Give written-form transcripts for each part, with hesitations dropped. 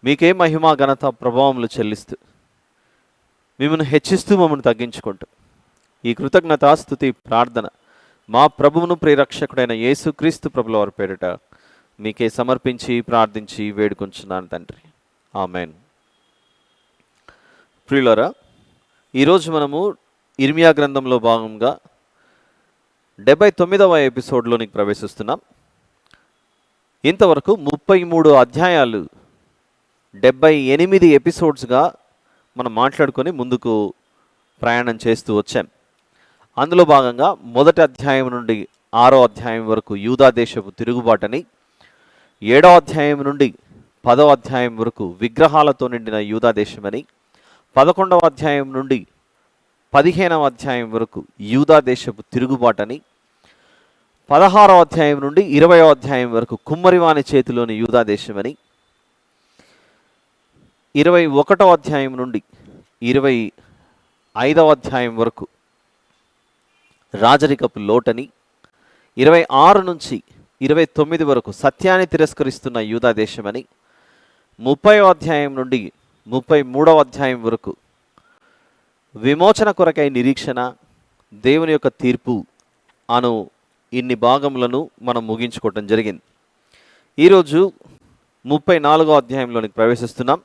మీకే మహిమ ఘనత ప్రభావములు చెల్లిస్తూ మిమ్మల్ని హెచ్చిస్తూ మమ్మల్ని తగ్గించుకుంటూ ఈ కృతజ్ఞతాస్తుతి ప్రార్థన మా ప్రభువును ప్రియరక్షకుడైన యేసుక్రీస్తు ప్రభుల వారి పేరిట మీకే సమర్పించి ప్రార్థించి వేడుకొంచున్నాను తండ్రి. ఆమెన్. ప్రియులారా, ఈరోజు మనము ఇర్మియా గ్రంథంలో భాగంగా 79వ ఎపిసోడ్లోనికి ప్రవేశిస్తున్నాం. ఇంతవరకు 33 అధ్యాయాలు 78 ఎపిసోడ్స్గా మనం మాట్లాడుకొని ముందుకు ప్రయాణం చేస్తూ వచ్చాం. అందులో భాగంగా మొదటి అధ్యాయం నుండి 6వ అధ్యాయం వరకు యూదా దేశపు తిరుగుబాటని, 7వ అధ్యాయం నుండి 10వ అధ్యాయం వరకు విగ్రహాలతో నిండిన యూదా దేశమని, 11వ అధ్యాయం నుండి 15వ అధ్యాయం వరకు యూదా దేశపు తిరుగుబాటని, 16వ అధ్యాయం నుండి 20వ అధ్యాయం వరకు కుమ్మరివాని చేతిలోని యూదా దేశమని, 21వ అధ్యాయం నుండి 25వ అధ్యాయం వరకు రాజరికపు లోటని, 26 నుంచి 29 వరకు సత్యాన్ని తిరస్కరిస్తున్న యూదా దేశమని, 30వ అధ్యాయం నుండి 33వ అధ్యాయం వరకు విమోచన కొరకై నిరీక్షణ, దేవుని యొక్క తీర్పు అను ఇన్ని భాగములను మనం ముగించుకోవటం జరిగింది. ఈరోజు 34వ అధ్యాయంలోనికి ప్రవేశిస్తున్నాం.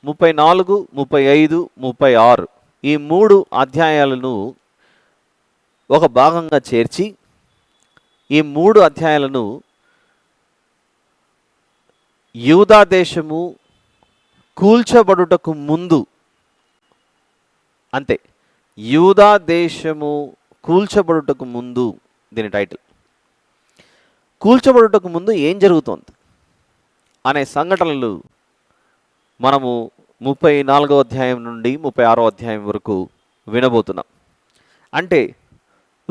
34, 35, 36 ఈ 3 అధ్యాయాలను ఒక భాగంగా చేర్చి ఈ 3 అధ్యాయాలను యూదా దేశము కూల్చబడుటకు ముందు, అంతే, యూదా దేశము కూల్చబడుటకు ముందు దీని టైటిల్. కూల్చబడుటకు ముందు ఏం జరుగుతోంది అనే సంఘటనలు మనము 34వ అధ్యాయం నుండి 36వ అధ్యాయం వరకు వినబోతున్నాం. అంటే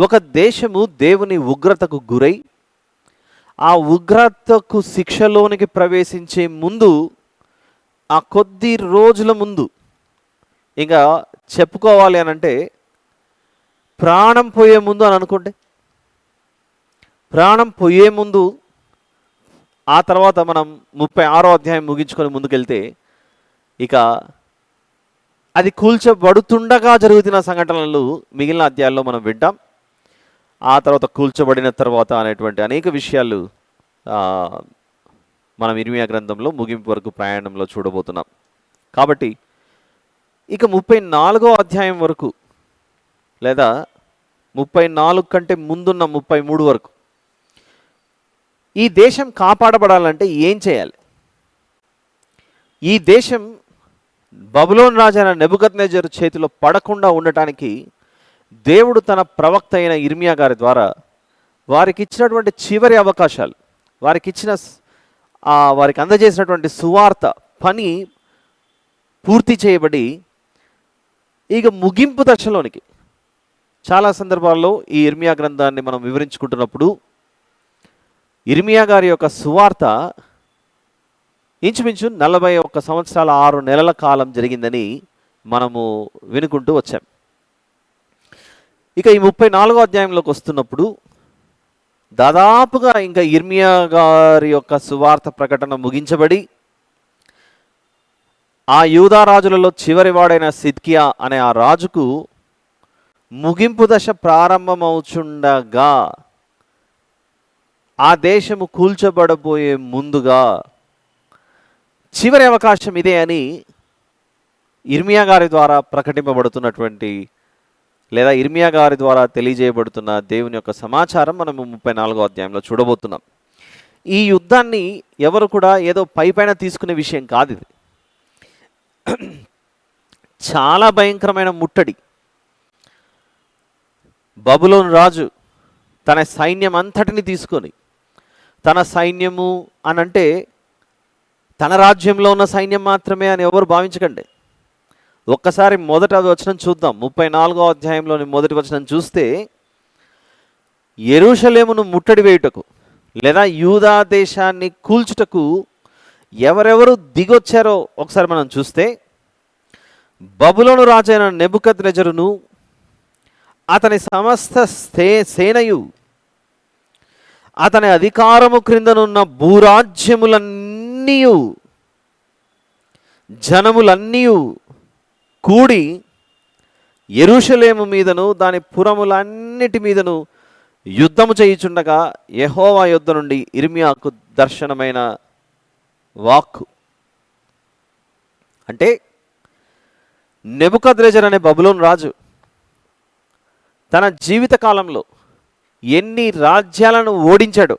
ఒక దేశము దేవుని ఉగ్రతకు గురై ఆ ఉగ్రతకు శిక్షలోనికి ప్రవేశించే ముందు, ఆ కొద్ది రోజుల ముందు, ఇంకా చెప్పుకోవాలి అని అంటే ప్రాణం పోయే ముందు అని అనుకోండి, ప్రాణం పోయే ముందు, ఆ తర్వాత మనం 36వ అధ్యాయం ముగించుకొని ముందుకెళ్తే ఇక అది కూల్చబడుతుండగా జరుగుతున్న సంఘటనలు మిగిలిన అధ్యాయాల్లో మనం వింటాం. ఆ తర్వాత కూల్చబడిన తర్వాత అనేటువంటి అనేక విషయాలు మనం ఇర్మియా గ్రంథంలో ముగింపు వరకు ప్రయాణంలో చూడబోతున్నాం. కాబట్టి ఇక 34వ అధ్యాయం వరకు, లేదా 34 కంటే ముందున్న 33 వరకు ఈ దేశం కాపాడబడాలంటే ఏం చేయాలి? ఈ దేశం బబులోను రాజైన నెబుకద్నెజరు చేతిలో పడకుండా ఉండటానికి దేవుడు తన ప్రవక్త అయిన ఇర్మియా గారి ద్వారా వారికి ఇచ్చినటువంటి చివరి అవకాశాలు, వారికి అందజేసినటువంటి సువార్త పని పూర్తి చేయబడి ఇక ముగింపు దశలోనికి, చాలా సందర్భాల్లో ఈ ఇర్మియా గ్రంథాన్ని మనం వివరించుకుంటున్నప్పుడు ఇర్మియా గారి యొక్క సువార్త ఇంచుమించు 41 సంవత్సరాల 6 నెలల కాలం జరిగిందని మనము వినుకుంటూ వచ్చాం. ఇక ఈ 34వ అధ్యాయంలోకి వస్తున్నప్పుడు దాదాపుగా ఇంకా ఇర్మియా గారి యొక్క సువార్త ప్రకటన ముగించబడి ఆ యూదా రాజులలో చివరి వాడైన సిద్కియా అనే ఆ రాజుకు ముగింపు దశ ప్రారంభమవుచుండగా, ఆ దేశము కూల్చబడబోయే ముందుగా చివరి అవకాశం ఇదే అని ఇర్మియా గారి ద్వారా ప్రకటింపబడుతున్నటువంటి, లేదా ఇర్మియా గారి ద్వారా తెలియజేయబడుతున్న దేవుని యొక్క సమాచారం మనము 34వ అధ్యాయంలో చూడబోతున్నాం. ఈ యుద్ధాన్ని ఎవరు కూడా ఏదో పైపైన తీసుకునే విషయం కాదు. ఇది చాలా భయంకరమైన ముట్టడి. బబులోను రాజు తన సైన్యం అంతటిని తీసుకొని, తన సైన్యము అనంటే తన రాజ్యంలో ఉన్న సైన్యం మాత్రమే అని ఎవరు భావించకండి. ఒక్కసారి మొదటి వచనం చూద్దాం. 34వ అధ్యాయంలోని మొదటి వచనం చూస్తే, యెరూషలేమును ముట్టడి వేయుటకు లేదా యూదా దేశాన్ని కూల్చుటకు ఎవరెవరు దిగొచ్చారో ఒకసారి మనం చూస్తే, బబులోను రాజైన నెబుకద్నెజరును అతని సమస్త సేనయు, అతని అధికారము క్రిందనున్న భూరాజ్యములన్నీ జనములన్నీ కూడి యెరూషలేము మీదను దాని పురములన్నిటి మీదను యుద్ధము చేయుచుండగా యెహోవా యొద్ద నుండి ఇర్మియాకు దర్శనమైన వాక్కు. అంటే నెబుకద్రెజర్ అనే బబులోను రాజు తన జీవిత కాలంలో ఎన్ని రాజ్యాలను ఓడించాడో,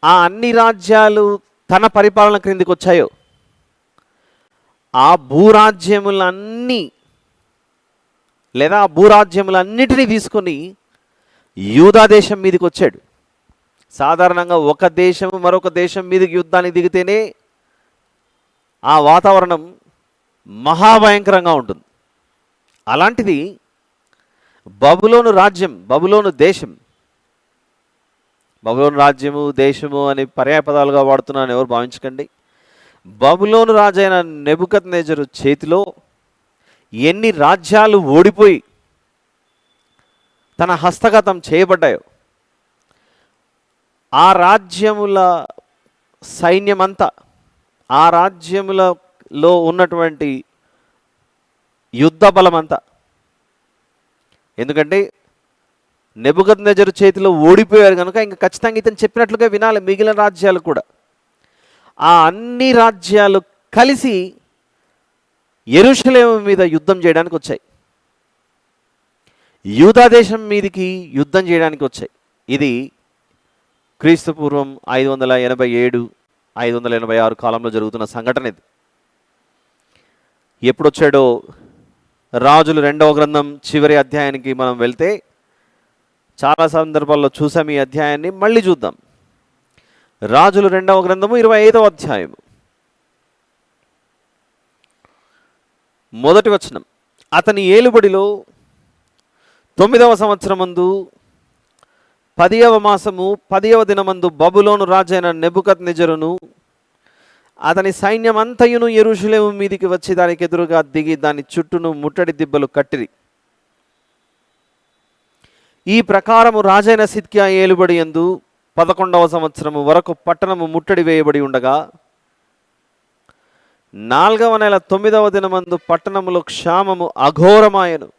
ఆ అన్ని రాజ్యాలు తన పరిపాలన క్రిందికి వచ్చాయో, ఆ భూరాజ్యములన్నీ లేదా ఆ భూరాజ్యములన్నిటినీ తీసుకొని యూదా దేశం మీదకి వచ్చాడు. సాధారణంగా ఒక దేశం మరొక దేశం మీదకి యుద్ధానికి దిగితేనే ఆ వాతావరణం మహాభయంకరంగా ఉంటుంది. అలాంటిది బబులోను రాజ్యం, బబులోను దేశం, బబులోను రాజ్యము దేశము అని పర్యాయపదాలుగా వాడుతున్నాను ఎవరు భావించకండి. బబులోను రాజైన నెబుకద్నెజరు చేతిలో ఎన్ని రాజ్యాలు ఓడిపోయి తన హస్తగతం చేయబడ్డాయో, ఆ రాజ్యముల సైన్యమంతా, ఆ రాజ్యములలో ఉన్నటువంటి యుద్ధ బలమంతా, ఎందుకంటే నెబుకద్నెజరు చేతిలో ఓడిపోయారు కనుక ఇంకా ఖచ్చితంగా ఇతను చెప్పినట్లుగా వినాలి మిగిలిన రాజ్యాలు కూడా. ఆ అన్ని రాజ్యాలు కలిసి యెరూషలేము మీద యుద్ధం చేయడానికి వచ్చాయి, యూదా దేశం మీదికి యుద్ధం చేయడానికి వచ్చాయి. ఇది క్రీస్తు పూర్వం 587, 586 కాలంలో జరుగుతున్న సంఘటన. ఇది ఎప్పుడొచ్చాడో రాజులు 2వ గ్రంథం చివరి అధ్యాయానికి మనం వెళ్తే చాలా సందర్భాల్లో చూసాం. ఈ అధ్యాయాన్ని మళ్ళీ చూద్దాం. రాజులు 2వ గ్రంథము 25వ అధ్యాయము 1వ వచనం. అతని ఏలుబడిలో 9వ సంవత్సరమందు 10వ మాసము 10వ దినమందు బబులోను రాజైన నెబుకద్నెజరును అతని సైన్యమంతయును యెరూషలేము మీదికి వచ్చి దానికి ఎదురుగా దిగి దాని చుట్టూను ముట్టడి దిబ్బలు కట్టిరి. ఈ ప్రకారము రాజైన సిద్కియా ఏలుబడి యందు 11వ సంవత్సరము వరకు పట్టణము ముట్టడి వేయబడి ఉండగా 4వ నెల 9వ దినమందు పట్టణములో క్షామము అఘోరమాయను,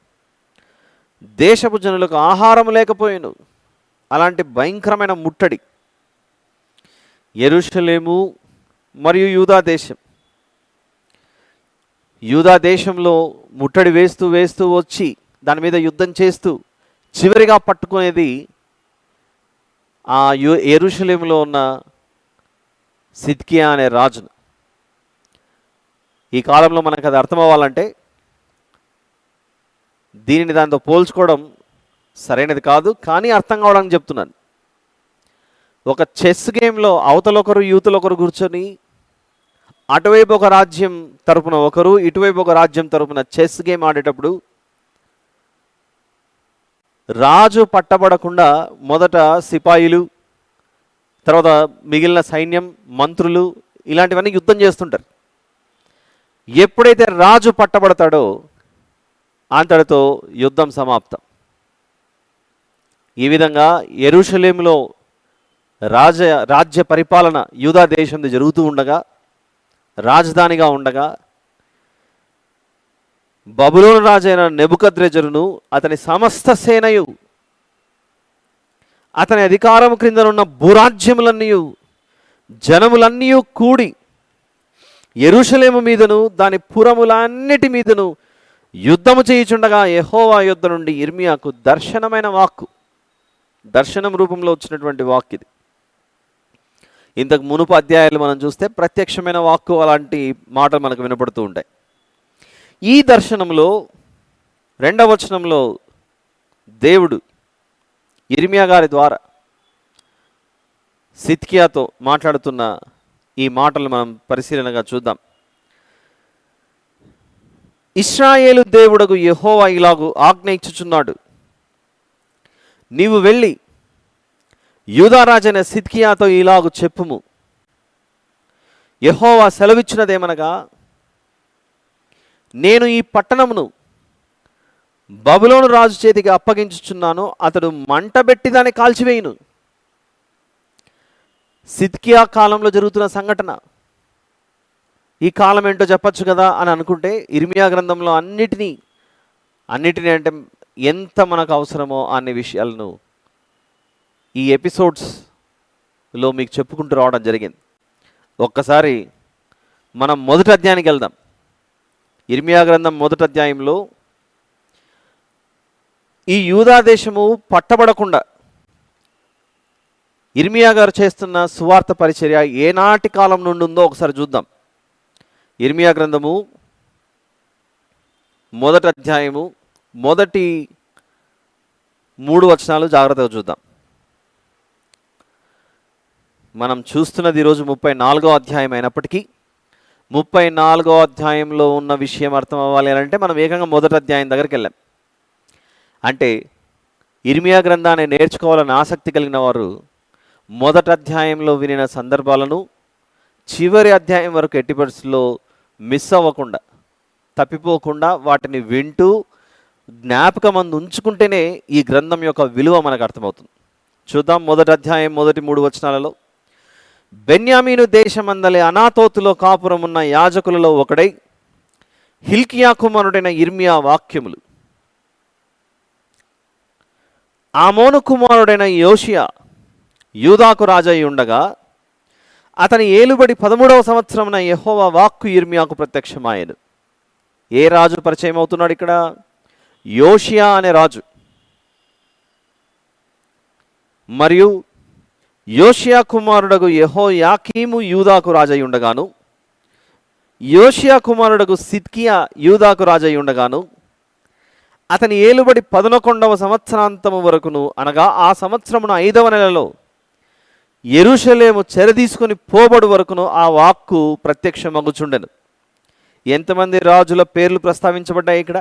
దేశపు జనులకు ఆహారము లేకపోయాను. అలాంటి భయంకరమైన ముట్టడి యెరూషలేము మరియు యూదా దేశం. యూదా దేశంలో ముట్టడి వేస్తూ వేస్తూ వచ్చి దాని మీద యుద్ధం చేస్తూ చివరిగా పట్టుకునేది ఆ యెరూషలేములో ఉన్న సిద్కియా అనే రాజును. ఈ కాలంలో మనకు అది అర్థం అవ్వాలంటే దీనిని దాంతో పోల్చుకోవడం సరైనది కాదు, కానీ అర్థం కావడానికి చెప్తున్నాను. ఒక చెస్ గేమ్లో అవతలొకరు యూతులొకరు కూర్చొని అటువైపు ఒక రాజ్యం తరపున ఒకరు, ఇటువైపు ఒక రాజ్యం తరపున చెస్ గేమ్ ఆడేటప్పుడు రాజు పట్టబడకుండా మొదట సిపాయిలు, తర్వాత మిగిలిన సైన్యం, మంత్రులు ఇలాంటివన్నీ యుద్ధం చేస్తుంటారు. ఎప్పుడైతే రాజు పట్టబడతాడో అంతటితో యుద్ధం సమాప్తం. ఈ విధంగా యెరూషలేములో రాజ్య పరిపాలన యూదా దేశంది జరుగుతూ ఉండగా, రాజధానిగా ఉండగా బబులోను రాజైన నెబుకద్రెజరును అతని సమస్త సేనయు అతని అధికారం క్రిందనున్న భూరాజ్యములన్నీ జనములన్నీ కూడి యెరూషలేము మీదను దాని పురములన్నిటి మీదను యుద్ధము చేయుచుండగా యెహోవా యొద్ద నుండి ఇర్మియాకు దర్శనమైన వాక్కు, దర్శనం రూపంలో వచ్చినటువంటి వాక్ ఇది. ఇంతకు మునుపు అధ్యాయాలు మనం చూస్తే ప్రత్యక్షమైన వాక్కు అలాంటి మాటలు మనకు వినపడుతూ ఉంటాయి. ఈ దర్శనంలో 2వ వచనంలో దేవుడు ఇర్మియా గారి ద్వారా సిద్కియాతో మాట్లాడుతున్న ఈ మాటలు మనం పరిశీలనగా చూద్దాం. ఇశ్రాయేలు దేవుడగు యెహోవా ఇలాగు ఆజ్ఞ ఇచ్చుచున్నాడు, నీవు వెళ్ళి యూదారాజైన సిద్కియాతో ఇలాగు చెప్పుము, యెహోవా సెలవిచ్చినదేమనగా, నేను ఈ పట్టణమును బబులోను రాజు చేతికి అప్పగించుచున్నాను, అతడు మంటబెట్టి దాన్ని కాల్చివేయును. సిద్కియా కాలంలో జరుగుతున్న సంఘటన. ఈ కాలం ఏంటో చెప్పచ్చు కదా అని అనుకుంటే ఇర్మియా గ్రంథంలో అన్నిటినీ అంటే ఎంత మనకు అవసరమో అనే విషయాలను ఈ ఎపిసోడ్స్లో మీకు చెప్పుకుంటూ రావడం జరిగింది. ఒక్కసారి మనం మొదటి అధ్యాయానికి వెళ్దాం. ఇర్మియా గ్రంథం మొదటి అధ్యాయంలో ఈ యూదా దేశము పట్టబడకుండా ఇర్మియా గారు చేస్తున్న సువార్త పరిచర్య ఏనాటి కాలం నుండి ఉందో ఒకసారి చూద్దాం. ఇర్మియా గ్రంథము మొదటి అధ్యాయము మొదటి 3 వచనాలు జాగ్రత్తగా చూద్దాం. మనం చూస్తున్నది ఈరోజు 34వ అధ్యాయం అయినప్పటికీ 34వ అధ్యాయంలో ఉన్న విషయం అర్థం అవ్వాలి అని అంటే మనం ఏకంగా మొదటి అధ్యాయం దగ్గరికి వెళ్ళాం. అంటే ఇర్మియా గ్రంథాన్ని నేర్చుకోవాలని ఆసక్తి కలిగిన వారు మొదటి అధ్యాయంలో వినిన సందర్భాలను చివరి అధ్యాయం వరకు ఎట్టి పరిస్థితుల్లో మిస్ అవ్వకుండా, తప్పిపోకుండా వాటిని వింటూ జ్ఞాపకం ఉంచుకుంటేనే ఈ గ్రంథం యొక్క విలువ మనకు అర్థమవుతుంది. చూద్దాం. మొదటి అధ్యాయం మొదటి 3 వచనాలలో, బెన్యామీను దేశమందలి అనాతోతులో కాపురం ఉన్న యాజకులలో ఒకడై హిల్కియా కుమారుడైన ఇర్మియా వాక్యములు. ఆమోను కుమారుడైన యోషియా యూదాకు రాజై ఉండగా అతని ఏలుబడి 13వ సంవత్సరమున యెహోవా వాక్కు ఇర్మియాకు ప్రత్యక్షమాయెను. ఏ రాజు పరిచయం అవుతున్నాడు ఇక్కడ? యోషియా అనే రాజు. మరియు యోషియా కుమారుడగు యెహోయాకీము యూదాకు రాజై ఉండగాను, యోషియా కుమారుడగు సిద్కియా యూదాకు రాజై ఉండగాను, అతని ఏలుబడి 11వ సంవత్సరాంతము వరకును, అనగా ఆ సంవత్సరమున 5వ నెలలో యెరూషలేము చెరదీసుకొని పోబడు వరకును ఆ వాక్కు ప్రత్యక్షమగుచుండెను. ఎంతమంది రాజుల పేర్లు ప్రస్తావించబడ్డాయి ఇక్కడ?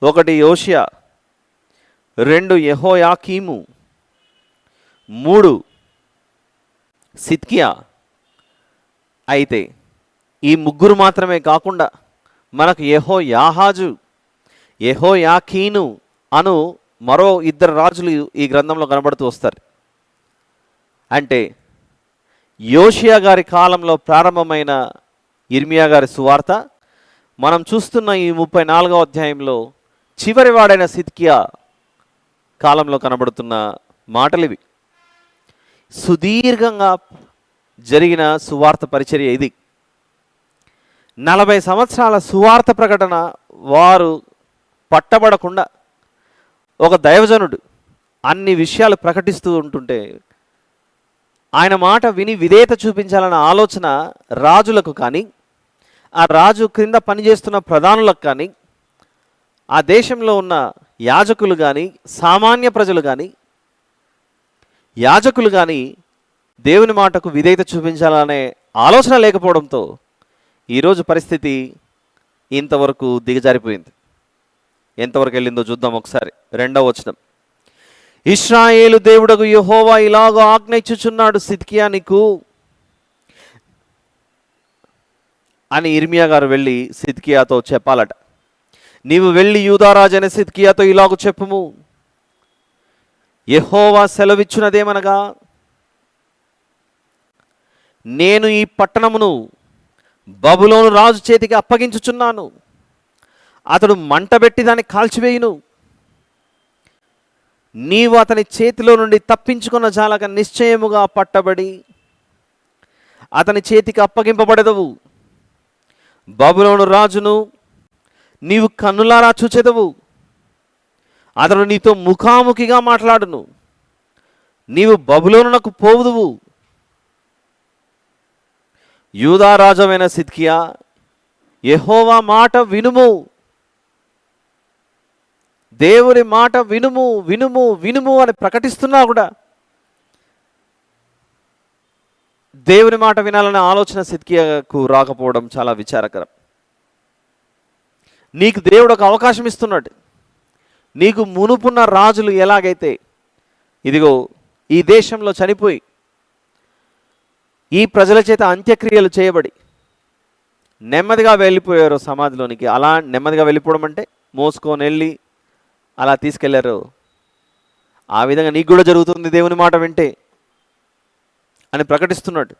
1 యోషియా, 2 యెహోయాకీము, 3 సిద్కియా. అయితే ఈ ముగ్గురు మాత్రమే కాకుండా మనకు యెహోయాహాజు, యెహోయాకీను అను మరో 2 రాజులు ఈ గ్రంథంలో కనబడుతూ వస్తారు. అంటే యోషియా గారి కాలంలో ప్రారంభమైన ఇర్మియా గారి సువార్త మనం చూస్తున్న ఈ 34వ అధ్యాయంలో చివరి వాడైన సిద్కియా కాలంలో కనబడుతున్న మాటలివి. సుదీర్ఘంగా జరిగిన సువార్త పరిచర్య ఇది. 40 సంవత్సరాల సువార్త ప్రకటన వారు పట్టబడకుండా ఒక దైవజనుడు అన్ని విషయాలు ప్రకటిస్తూ ఉంటుంటే ఆయన మాట విని విధేయత చూపించాలన్న ఆలోచన రాజులకు కానీ, ఆ రాజు క్రింద పనిచేస్తున్న ప్రధానులకు కానీ, ఆ దేశంలో ఉన్న యాజకులు కానీ, సామాన్య ప్రజలు కానీ, యాజకులు కానీ దేవుని మాటకు విధేయత చూపించాలనే ఆలోచన లేకపోవడంతో ఈరోజు పరిస్థితి ఇంతవరకు దిగజారిపోయింది. ఎంతవరకు వెళ్ళిందో చూద్దాం ఒకసారి. 2వ వచనం, ఇశ్రాయేలు దేవుడగు యెహోవా ఇలాగ ఆజ్ఞ ఇచ్చుచున్నాడు సిద్కియానికు అని ఇర్మియా గారు వెళ్ళి సిద్కియాతో చెప్పాలట. నీవు వెళ్ళి యూదారాజైన సిద్కియాతో ఇలాగ చెప్పుము, యెహోవా సెలవిచ్చునదేమనగా, నేను ఈ పట్టణమును బబులోను రాజు చేతికి అప్పగించుచున్నాను. అతడు మంటబెట్టి దాన్ని కాల్చివేయును. నీవు అతని చేతిలో నుండి తప్పించుకున్న జాలక నిశ్చయముగా పట్టబడి అతని చేతికి అప్పగింపబడెదవు. బబులోను రాజును నీవు కన్నులారా చూచెదవు. అతడు నీతో ముఖాముఖిగా మాట్లాడును. నీవు బబులోనునకు పోవుదువు. యూదా రాజమైన సిద్కియా, యెహోవా మాట వినుము, దేవుని మాట వినుము వినుము వినుము అని ప్రకటిస్తున్నా కూడా దేవుని మాట వినాలనే ఆలోచన సిద్కియాకు రాకపోవడం చాలా విచారకరం. నీకు దేవుడు ఒక అవకాశం ఇస్తున్నాడు. నీకు మునుపున్న రాజులు ఎలాగైతే ఇదిగో ఈ దేశంలో చనిపోయి ఈ ప్రజల చేత అంత్యక్రియలు చేయబడి నెమ్మదిగా వెళ్ళిపోయారు సమాధిలోనికి. అలా నెమ్మదిగా వెళ్ళిపోవడం అంటే మోసుకొని వెళ్ళి అలా తీసుకెళ్లారు. ఆ విధంగా నీకు కూడా జరుగుతుంది దేవుని మాట వింటే అని ప్రకటిస్తున్నాడు.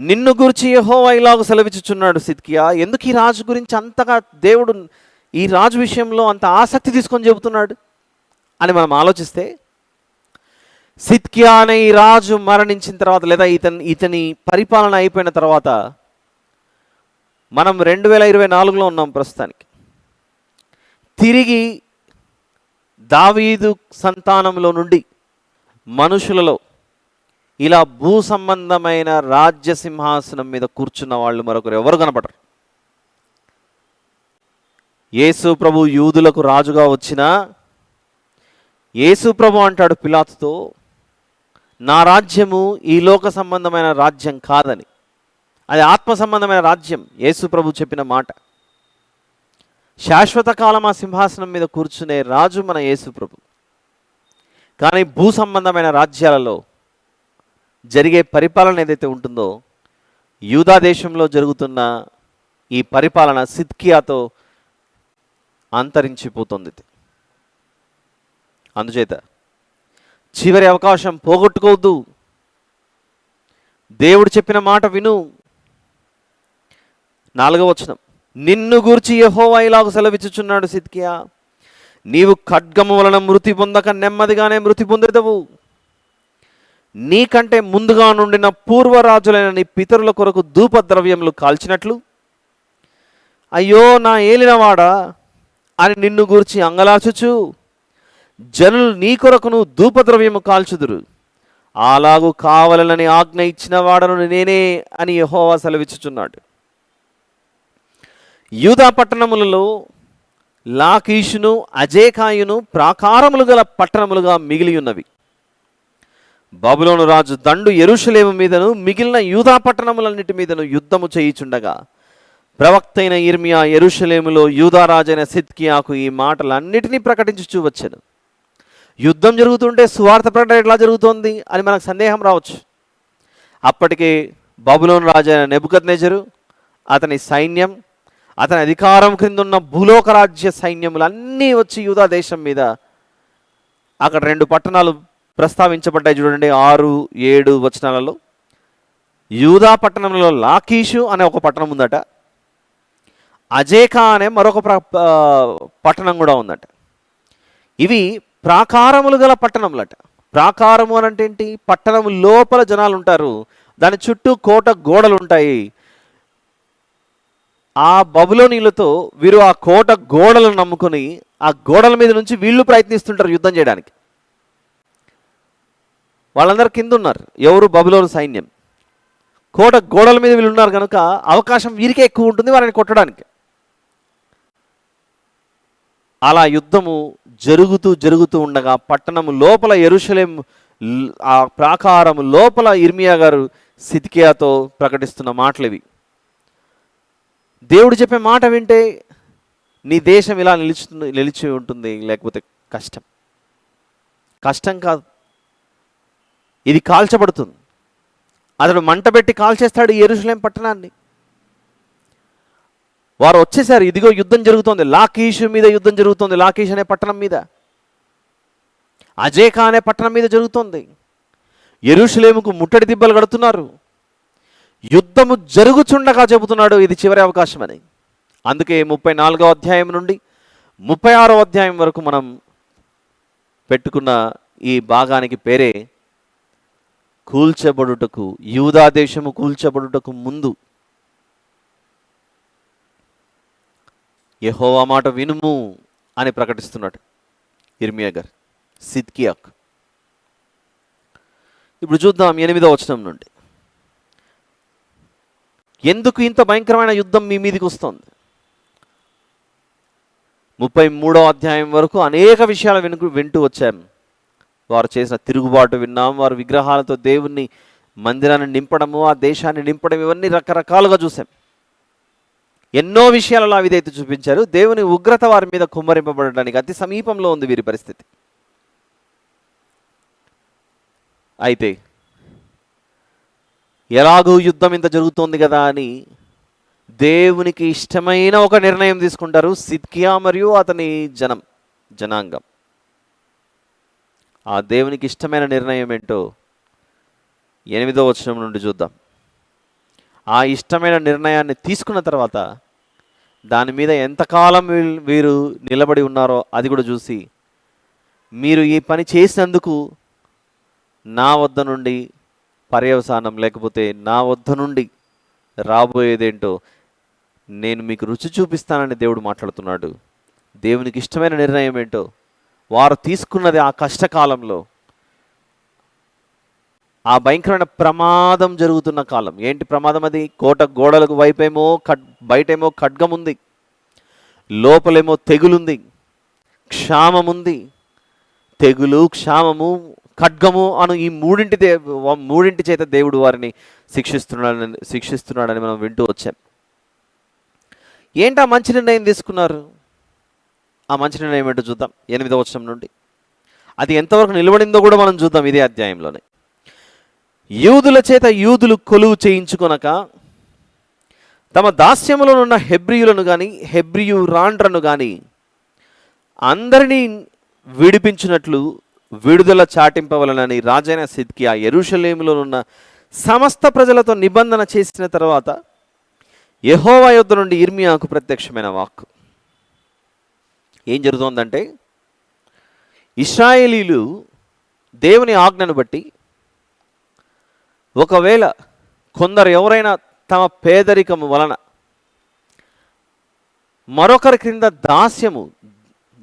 నిన్ను గురించి యెహోవా ఇలాగ సెలవిచ్చుచున్నాడు సిద్కియా. ఎందుకు ఈ రాజు గురించి అంతగా దేవుడు ఈ రాజు విషయంలో అంత ఆసక్తి తీసుకొని చెబుతున్నాడు అని మనం ఆలోచిస్తే, సిద్కియా అనే ఈ రాజు మరణించిన తర్వాత లేదా ఇతని పరిపాలన అయిపోయిన తర్వాత మనం 2024లో ఉన్నాం ప్రస్తుతానికి. తిరిగి దావీదు సంతానంలో నుండి మనుషులలో ఇలా భూ సంబంధమైన రాజ్య సింహాసనం మీద కూర్చున్న వాళ్ళు మరొకరు ఎవరు కనపడరు. యేసు ప్రభు యూదులకు రాజుగా వచ్చినా యేసు ప్రభు అంటాడు పిలాతుతో, నా రాజ్యము ఈ లోక సంబంధమైన రాజ్యం కాదని, అది ఆత్మ సంబంధమైన రాజ్యం. యేసు ప్రభు చెప్పిన మాట. శాశ్వత కాలం ఆ సింహాసనం మీద కూర్చునే రాజు మన యేసు ప్రభు. కానీ భూ సంబంధమైన రాజ్యాలలో జరిగే పరిపాలన ఏదైతే ఉంటుందో, యూదా దేశంలో జరుగుతున్న ఈ పరిపాలన సిద్కియాతో అంతరించిపోతుంది. అందుచేత చివరి అవకాశం పోగొట్టుకోవద్దు. దేవుడు చెప్పిన మాట విను. 4వ వచనం, నిన్ను గూర్చి యెహోవా ఇలాగ సెలవిచ్చుచున్నాడు సిద్కియా, నీవు ఖడ్గము వలన మృతి పొందక నెమ్మదిగానే మృతి పొందేదవు. నీకంటే ముందుగా నుండిన పూర్వరాజులైన నీ పితరుల కొరకు ధూపద్రవ్యములు కాల్చినట్లు, అయ్యో నా ఏలినవాడా అని నిన్ను గూర్చి అంగలాచుచు జనులు నీ కొరకును ధూపద్రవ్యము కాల్చుదురు. అలాగూ కావలనని ఆజ్ఞ ఇచ్చిన వాడను నేనే అని యెహోవా సెలవిచ్చుచున్నాడు. యూదా పట్టణములలో లాకీషును అజేకాయును ప్రాకారములు గల పట్టణములుగా మిగిలి ఉన్నవి. బబులోను రాజు దండు యెరూషలేము మీదను మిగిలిన యూదా పట్టణములన్నిటి మీదను యుద్ధము చేయుచుండగా ప్రవక్త అయిన ఇర్మియా యెరూషలేములో యూదా రాజైన సిద్కియాకు ఈ మాటలన్నిటినీ ప్రకటించుచూ వచ్చాను. యుద్ధం జరుగుతుంటే సువార్త ప్రకటన ఎట్లా జరుగుతోంది అని మనకు సందేహం రావచ్చు. అప్పటికే బబులోను రాజైన నెబుకద్నెజరు, అతని సైన్యం, అతని అధికారం క్రింద ఉన్న భూలోక రాజ్య సైన్యములు అన్నీ వచ్చి యూదా దేశం మీద, అక్కడ 2 పట్టణాలు ప్రస్తావించబడ్డాయి చూడండి 6, 7 వచనాలలో. యూదా పట్టణంలో లాకీషు అనే ఒక పట్టణం ఉందట, అజేకా అనే మరొక పట్టణం కూడా ఉందట. ఇవి ప్రాకారములు గల పట్టణములట. ప్రాకారము అని అంటే ఏంటి? పట్టణము లోపల జనాలు ఉంటారు, దాని చుట్టూ కోట గోడలు ఉంటాయి. ఆ బబులోనీలతో వీరు ఆ కోట గోడలను నమ్ముకొని ఆ గోడల మీద నుంచి వీళ్ళు ప్రయత్నిస్తుంటారు యుద్ధం చేయడానికి. వాళ్ళందరూ కింద ఉన్నారు, ఎవరు? బబులోను సైన్యం. కోట గోడల మీద వీళ్ళు ఉన్నారు కనుక అవకాశం వీరికే ఎక్కువ ఉంటుంది వారిని కొట్టడానికి. అలా యుద్ధము జరుగుతూ ఉండగా పట్టణము లోపల యెరూషలేం ఆ ప్రాకారము లోపల ఇర్మియా గారు సిద్కియాతో ప్రకటిస్తున్న మాటలు ఇవి. దేవుడు చెప్పే మాట వింటే నీ దేశం ఇలా నిలిచి ఉంటుంది, లేకపోతే కష్టం కాదు, ఇది కాల్చబడుతుంది. అతడు మంట పెట్టి కాల్చేస్తాడు యెరూషలేం పట్టణాన్ని. వారు వచ్చేసారు, ఇదిగో యుద్ధం జరుగుతోంది, లాకీషు మీద యుద్ధం జరుగుతోంది, లాకీష్ అనే పట్టణం మీద, అజేకా అనే పట్టణం మీద జరుగుతోంది. యెరూషలేముకు ముట్టడి దిబ్బలు కడుతున్నారు. యుద్ధము జరుగుచుండగా చెబుతున్నాడు ఇది చివరి అవకాశం అని. అందుకే 34వ అధ్యాయం నుండి 36వ అధ్యాయం వరకు మనం పెట్టుకున్న ఈ భాగానికి పేరే కూల్చబడుటకు, యూదా దేశము కూల్చబడుటకు ముందు యెహోవా మాట వినుము అని ప్రకటిస్తున్నాడు ఇర్మియా గారు సిద్కియాకు. ఇప్పుడు చూద్దాం 8వ వచనం నుండి. ఎందుకు ఇంత భయంకరమైన యుద్ధం మీ మీదకి వస్తుంది? 33వ అధ్యాయం వరకు అనేక విషయాలు వింటూ వచ్చాం. వారు చేసిన తిరుగుబాటు విన్నాం, వారు విగ్రహాలతో దేవుణ్ణి మందిరాన్ని నింపడము, ఆ దేశాన్ని నింపడం, ఇవన్నీ రకరకాలుగా చూసాం. ఎన్నో విషయాలలో విధేయత చూపించారు. దేవుని ఉగ్రత వారి మీద కుమ్మరింపబడడానికి అతి సమీపంలో ఉంది వీరి పరిస్థితి. అయితే ఎలాగూ యుద్ధం ఇంత జరుగుతోంది కదా అని దేవునికి ఇష్టమైన ఒక నిర్ణయం తీసుకుంటారు సిద్కియా మరియు అతని జనాంగం. ఆ దేవునికి ఇష్టమైన నిర్ణయం ఏంటో 8వ వచనం నుండి చూద్దాం. ఆ ఇష్టమైన నిర్ణయాన్ని తీసుకున్న తర్వాత దాని మీద ఎంతకాలం వీరు నిలబడి ఉన్నారో అది కూడా చూసి, మీరు ఈ పని చేసినందుకు నా వద్ద నుండి పర్యవసానం, లేకపోతే నా వద్ద నుండి రాబోయేదేంటో నేను మీకు రుచి చూపిస్తానని దేవుడు మాట్లాడుతున్నాడు. దేవునికి ఇష్టమైన నిర్ణయం ఏంటో వారు తీసుకున్నది ఆ కష్టకాలంలో, ఆ భయంకరమైన ప్రమాదం జరుగుతున్న కాలం. ఏంటి ప్రమాదం అది? కోట గోడలకు వైపేమో బయటేమో ఖడ్గం ఉంది, లోపలేమో తెగులుంది, క్షామముంది. తెగులు, క్షామము, ఖడ్గము అను ఈ మూడింటి చేత దేవుడు వారిని శిక్షిస్తున్నాడని మనం వింటూ వచ్చాం. ఏంటి ఆ మంచి నిర్ణయం తీసుకున్నారు? ఆ మంచి నిర్ణయం ఏంటో చూద్దాం 8వ వచనం నుండి. అది ఎంతవరకు నిలబడిందో కూడా మనం చూద్దాం ఇదే అధ్యాయంలోనే. యూదుల చేత యూదులు కొలువు చేయించుకొనక తమ దాస్యములోనున్న హెబ్రియులను కానీ హెబ్రియురాండ్రను కానీ అందరినీ విడిపించినట్లు విడుదల చాటింపవలనని రాజైన సిద్కియా యెరూషలేములోనున్న సమస్త ప్రజలతో నిబంధన చేసిన తర్వాత యెహోవా యొద్ద నుండి యిర్మీయాకు ప్రత్యక్షమైన వాక్కు. ఏం జరుగుతోందంటే, ఇశ్రాయేలీలు దేవుని ఆజ్ఞను బట్టి ఒకవేళ కొందరు ఎవరైనా తమ పేదరికము వలన మరొకరి క్రింద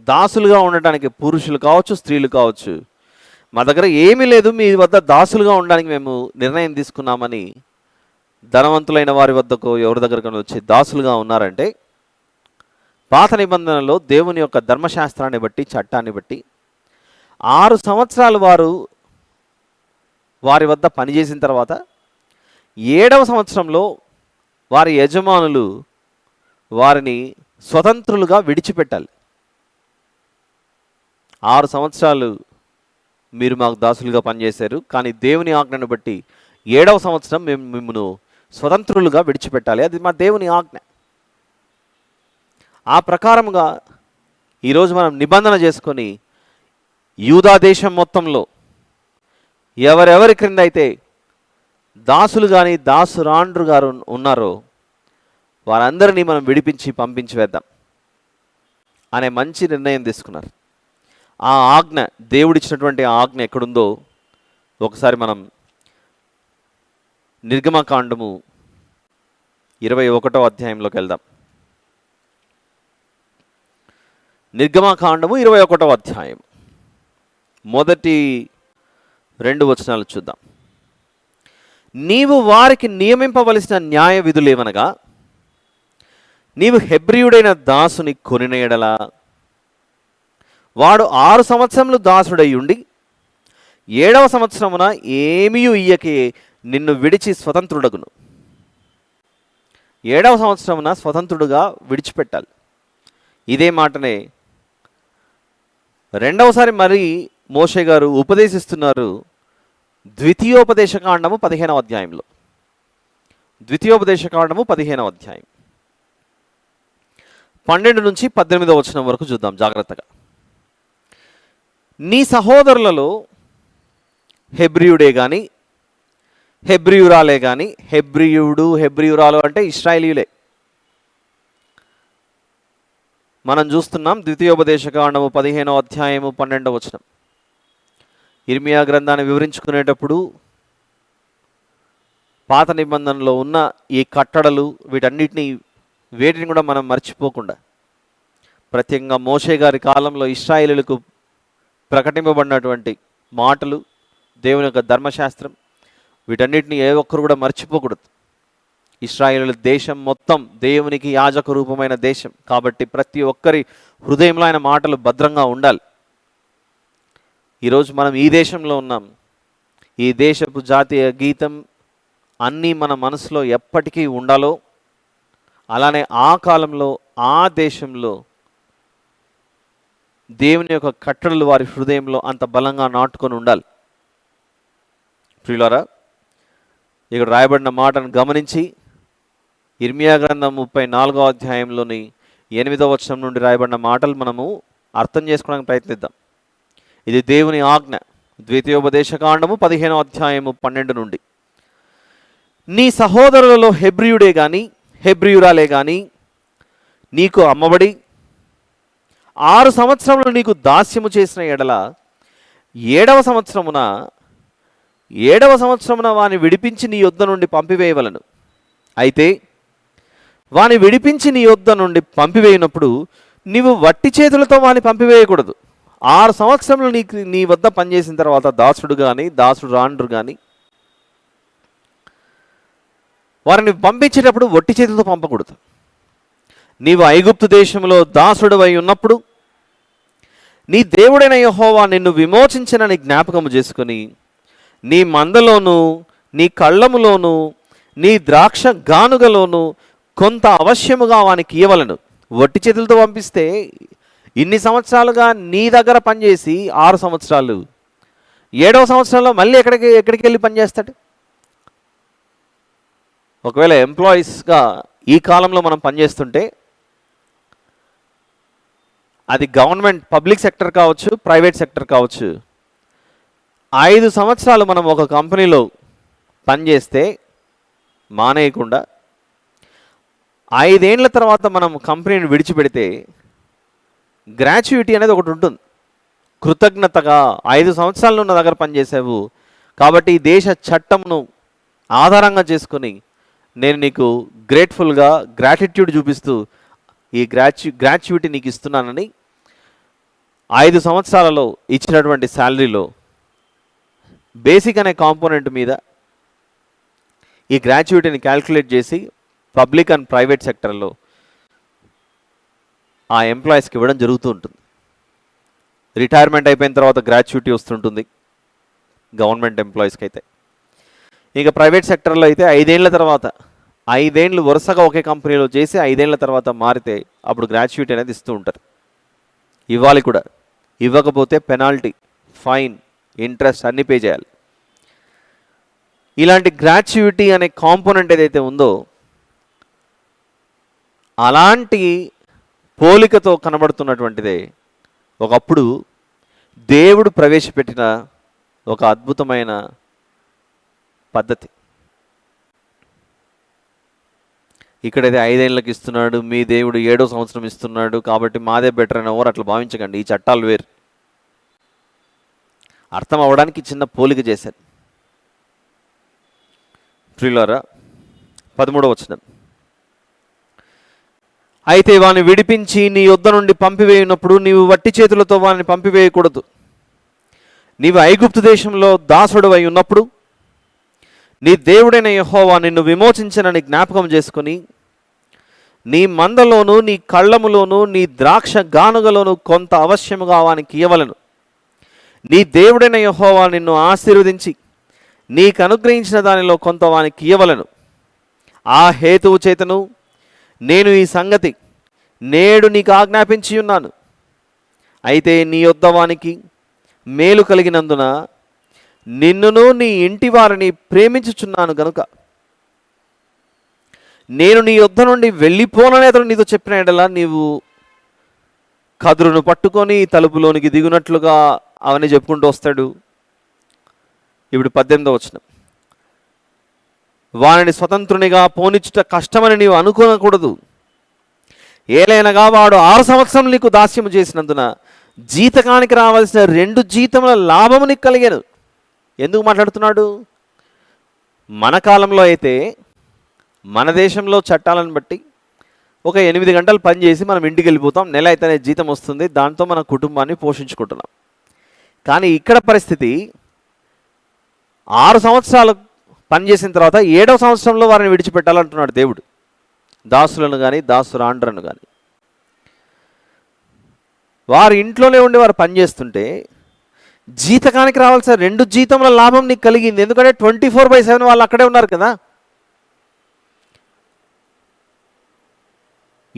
దాసులుగా ఉండటానికి, పురుషులు కావచ్చు, స్త్రీలు కావచ్చు, మా దగ్గర ఏమీ లేదు, మీ వద్ద దాసులుగా ఉండడానికి మేము నిర్ణయం తీసుకున్నామని ధనవంతులైన వారి వద్దకు ఎవరి దగ్గరకు వచ్చి దాసులుగా ఉన్నారంటే, పాత నిబంధనలో దేవుని యొక్క ధర్మశాస్త్రాన్ని బట్టి, చట్టాన్ని బట్టి 6 సంవత్సరాలు వారి వద్ద పనిచేసిన తర్వాత 7వ సంవత్సరంలో వారి యజమానులు వారిని స్వతంత్రులుగా విడిచిపెట్టాలి. 6 సంవత్సరాలు మీరు మాకు దాసులుగా పనిచేశారు, కానీ దేవుని ఆజ్ఞను బట్టి 7వ సంవత్సరం మేము మిమ్మల్ని స్వతంత్రులుగా విడిచిపెట్టాలి. అది మా దేవుని ఆజ్ఞ. ఆ ప్రకారముగా ఈరోజు మనం నిబంధన చేసుకొని యూదా దేశం మొత్తంలో ఎవరెవరి క్రింద అయితే దాసులు కానీ దాసురాండ్రు గారు ఉన్నారో వారందరినీ మనం విడిపించి పంపించి వేద్దాం అనే మంచి నిర్ణయం తీసుకున్నారు. ఆ ఆజ్ఞ, దేవుడిచ్చినటువంటి ఆజ్ఞ ఎక్కడుందో ఒకసారి మనం నిర్గమకాండము 21వ అధ్యాయంలోకి వెళ్దాం. నిర్గమకాండము 21వ అధ్యాయం మొదటి 2 వచనాలు చూద్దాం. నీవు వారికి నియమింపవలసిన న్యాయ విధులేవనగా, నీవు హెబ్రియుడైన దాసుని కొనిన ఎడల వాడు 6 సంవత్సరములు దాసుడై ఉండి 7వ సంవత్సరమున ఏమీ ఇయ్యకే నిన్ను విడిచి స్వతంత్రుడగును. 7వ సంవత్సరమున స్వతంత్రుడుగా విడిచిపెట్టాలి. ఇదే మాటనే రెండవసారి మరి మోషే గారు ఉపదేశిస్తున్నారు ద్వితీయోపదేశకాండము 15వ అధ్యాయంలో. ద్వితీయోపదేశకాండము 15వ అధ్యాయం 12 నుంచి 18వ వచనం వరకు చూద్దాం జాగ్రత్తగా. నీ సహోదరులలో హెబ్రియుడే కానీ హెబ్రియురాలే కానీ, హెబ్రియురాలు అంటే ఇశ్రాయేలీయులే. మనం చూస్తున్నాం ద్వితీయోపదేశకాండము 15వ అధ్యాయము 12వ వచనం. యిర్మీయా గ్రంథాన్ని వివరించుకునేటప్పుడు పాత నిబంధనలో ఉన్న ఈ కట్టడలు వేటిని కూడా మనం మర్చిపోకుండా, ప్రత్యేకంగా మోషే గారి కాలంలో ఇశ్రాయేలీయులకు ప్రకటింపబడినటువంటి మాటలు, దేవుని యొక్క ధర్మశాస్త్రం, వీటన్నిటిని ఏ ఒక్కరు కూడా మర్చిపోకూడదు. ఇశ్రాయేలు దేశం మొత్తం దేవునికి యాజక రూపమైన దేశం కాబట్టి ప్రతి ఒక్కరి హృదయంలో ఆయన మాటలు భద్రంగా ఉండాలి. ఈరోజు మనం ఈ దేశంలో ఉన్నాం. ఈ దేశపు జాతీయ గీతం అన్నీ మన మనసులో ఎప్పటికీ ఉండాలో, అలానే ఆ కాలంలో ఆ దేశంలో దేవుని యొక్క కట్టడలు వారి హృదయంలో అంత బలంగా నాటుకొని ఉండాలి. ప్రియులారా, ఇక్కడ రాయబడిన మాటను గమనించి యిర్మీయా గ్రంథం 34వ అధ్యాయంలోని 8వ వచనం నుండి రాయబడిన మాటలు మనము అర్థం చేసుకోవడానికి ప్రయత్నిద్దాం. ఇది దేవుని ఆజ్ఞ. ద్వితీయోపదేశకాండము 15వ అధ్యాయము 12 నుండి. నీ సహోదరులలో హెబ్రియుడే కానీ హెబ్రియురాలే కానీ నీకు అమ్మబడి 6 సంవత్సరములు నీకు దాస్యము చేసిన ఎడల 7వ సంవత్సరమున వాని విడిపించి నీ యొద్ద నుండి పంపివేయవలను. అయితే వాని విడిపించి నీ యొద్ద నుండి పంపివేయినప్పుడు నీవు వట్టి చేతులతో వాని పంపివేయకూడదు. 6 సంవత్సరములు నీ వద్ద పనిచేసిన తర్వాత దాసుడు కానీ దాసుడు రాండ్రు కానీ వారిని పంపించేటప్పుడు వట్టి చేతులతో పంపకూడదు. నీవు ఐగుప్తు దేశంలో దాసుడవై ఉన్నప్పుడు నీ దేవుడైన యెహోవా నిన్ను విమోచించనని జ్ఞాపకము చేసుకొని నీ మందలోను నీ కళ్ళములోను నీ ద్రాక్ష గానుగలోను కొంత అవశ్యముగా వానికి ఇవ్వవలెను. వట్టి చేతులతో పంపిస్తే ఇన్ని సంవత్సరాలుగా నీ దగ్గర పనిచేసి 6 సంవత్సరాలు 7వ సంవత్సరంలో మళ్ళీ ఎక్కడికి వెళ్ళి పనిచేస్తాడు? ఒకవేళ ఎంప్లాయీస్గా ఈ కాలంలో మనం పనిచేస్తుంటే అది గవర్నమెంట్ పబ్లిక్ సెక్టర్ కావచ్చు, ప్రైవేట్ సెక్టర్ కావచ్చు, 5 సంవత్సరాలు మనం ఒక కంపెనీలో పనిచేస్తే మానేయకుండా 5 ఏళ్ల తర్వాత మనం కంపెనీని విడిచిపెడితే గ్రాట్యుయిటీ అనేది ఒకటి ఉంటుంది. కృతజ్ఞతగా 5 సంవత్సరాలు నా దగ్గర పనిచేసావు కాబట్టి ఈ దేశ చట్టంను ఆధారంగా చేసుకొని నేను నీకు గ్రేట్ఫుల్గా గ్రాటిట్యూడ్ చూపిస్తూ ఈ గ్రాట్యుయిటీ నీకు ఇస్తున్నానని 5 సంవత్సరాలలో ఇచ్చినటువంటి శాలరీలో బేసిక్ అనే కాంపోనెంట్ మీద ఈ గ్రాట్యుయిటీని క్యాల్కులేట్ చేసి పబ్లిక్ అండ్ ప్రైవేట్ సెక్టర్లో ఆ ఎంప్లాయీస్కి ఇవ్వడం జరుగుతూ ఉంటుంది. రిటైర్మెంట్ అయిపోయిన తర్వాత గ్రాట్యుయిటీ వస్తుంటుంది గవర్నమెంట్ ఎంప్లాయీస్కి అయితే. ఇక ప్రైవేట్ సెక్టర్లో అయితే 5 ఏళ్ల తర్వాత 5 ఏళ్ళు వరుసగా ఒకే కంపెనీలో చేసి 5 ఏళ్ల తర్వాత మారితే అప్పుడు గ్రాట్యుయిటీ అనేది ఇస్తూ ఉంటారు. ఇవ్వాలి కూడా. ఇవ్వకపోతే పెనాల్టీ, ఫైన్, ఇంట్రెస్ట్ అన్నీ పే చేయాలి. ఇలాంటి గ్రాట్యుయిటీ అనే కాంపోనెంట్ ఏదైతే ఉందో అలాంటి పోలికతో కనబడుతున్నటువంటిదే ఒకప్పుడు దేవుడు ప్రవేశపెట్టిన ఒక అద్భుతమైన పద్ధతి. ఇక్కడైతే 5 ఏళ్ళకి ఇస్తున్నాడు, మీ దేవుడు 7వ సంవత్సరం ఇస్తున్నాడు కాబట్టి మాదే బెటర్ అని ఎవరు అట్లా భావించకండి. ఈ చట్టాలు వేరు. అర్థం అవ్వడానికి చిన్న పోలిక చేశారు. ప్రియులారా 13వ వచనం, అయితే వాని విడిపించి నీ యొద్ద నుండి పంపివేయునప్పుడు నీవు వట్టి చేతులతో వాని పంపివేయకూడదు. నీవు ఐగుప్తు దేశంలో దాసుడవై ఉన్నప్పుడు నీ దేవుడైన యెహోవా నిన్ను విమోచించనని జ్ఞాపకం చేసుకుని నీ మందలోను నీ కళ్ళములోను నీ ద్రాక్ష గానుగలోను కొంత అవశ్యముగా వానికి ఇవ్వవలెను. నీ దేవుడైన యెహోవా నిన్ను ఆశీర్వదించి నీకు అనుగ్రహించిన దానిలో కొంత వానికి ఇవ్వవలెను. ఆ హేతువు చేతను నేను ఈ సంగతి నేడు నీకు ఆజ్ఞాపించి ఉన్నాను. అయితే నీ యొద్ద వానికి మేలు కలిగినందున నిన్నును నీ ఇంటి వారిని ప్రేమించుచున్నాను గనుక నేను నీ యొద్ద నుండి వెళ్ళిపోనని అతడు నీతో చెప్పిన ఎడల నీవు కదురును పట్టుకొని తలుపులోనికి దిగునట్లుగా అవన్నీ చెప్పుకుంటూ వస్తాడు. ఇప్పుడు 18వ వచనం, వానిని స్వతంత్రునిగా పోనిచ్చుట కష్టమని నీవు అనుకోనకూడదు. ఏలైనగా వాడు 6 సంవత్సరం నీకు దాస్యము చేసినందున జీతకానికి రావాల్సిన 2 జీతముల లాభము నీకు కలిగాను. ఎందుకు మాట్లాడుతున్నాడు? మన కాలంలో అయితే మన దేశంలో చట్టాలను బట్టి ఒక 8 గంటలు పని చేసి మనం ఇంటికి వెళ్ళిపోతాం, నెల అయితేనే జీతం వస్తుంది, దాంతో మన కుటుంబాన్ని పోషించుకుంటున్నాం. కానీ ఇక్కడ పరిస్థితి 6 సంవత్సరాలు పనిచేసిన తర్వాత 7వ సంవత్సరంలో వారిని విడిచిపెట్టాలంటున్నాడు దేవుడు. దాసులను కానీ దాసురాండ్రను కానీ వారి ఇంట్లోనే ఉండి వారు పనిచేస్తుంటే జీతకానికి రావాల్సిన 2 జీతముల లాభం నీకు కలిగింది. ఎందుకంటే 24/7 వాళ్ళు అక్కడే ఉన్నారు కదా.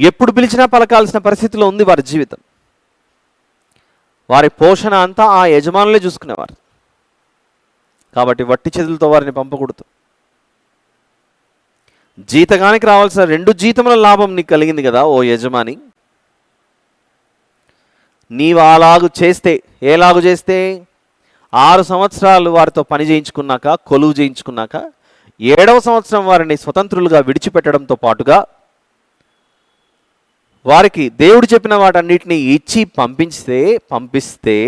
ఎప్పుడు పిలిచినా పలకాల్సిన పరిస్థితిలో ఉంది వారి జీవితం. వారి పోషణ అంతా ఆ యజమానులే చూసుకునేవారు. కాబట్టి వట్టి చేతులతో వారిని పంపకూడదు. జీతగానికి రావాల్సిన 2 జీతముల లాభం నీకు కలిగింది కదా ఓ యజమాని. నీవు అలాగు చేస్తే, ఎలాగు చేస్తే 6 సంవత్సరాలు వారితో పని చేయించుకున్నాక, కొలువు చేయించుకున్నాక 7వ సంవత్సరం వారిని స్వతంత్రులుగా విడిచిపెట్టడంతో పాటుగా వారికి దేవుడు చెప్పిన వాటన్నిటిని ఇచ్చి పంపిస్తే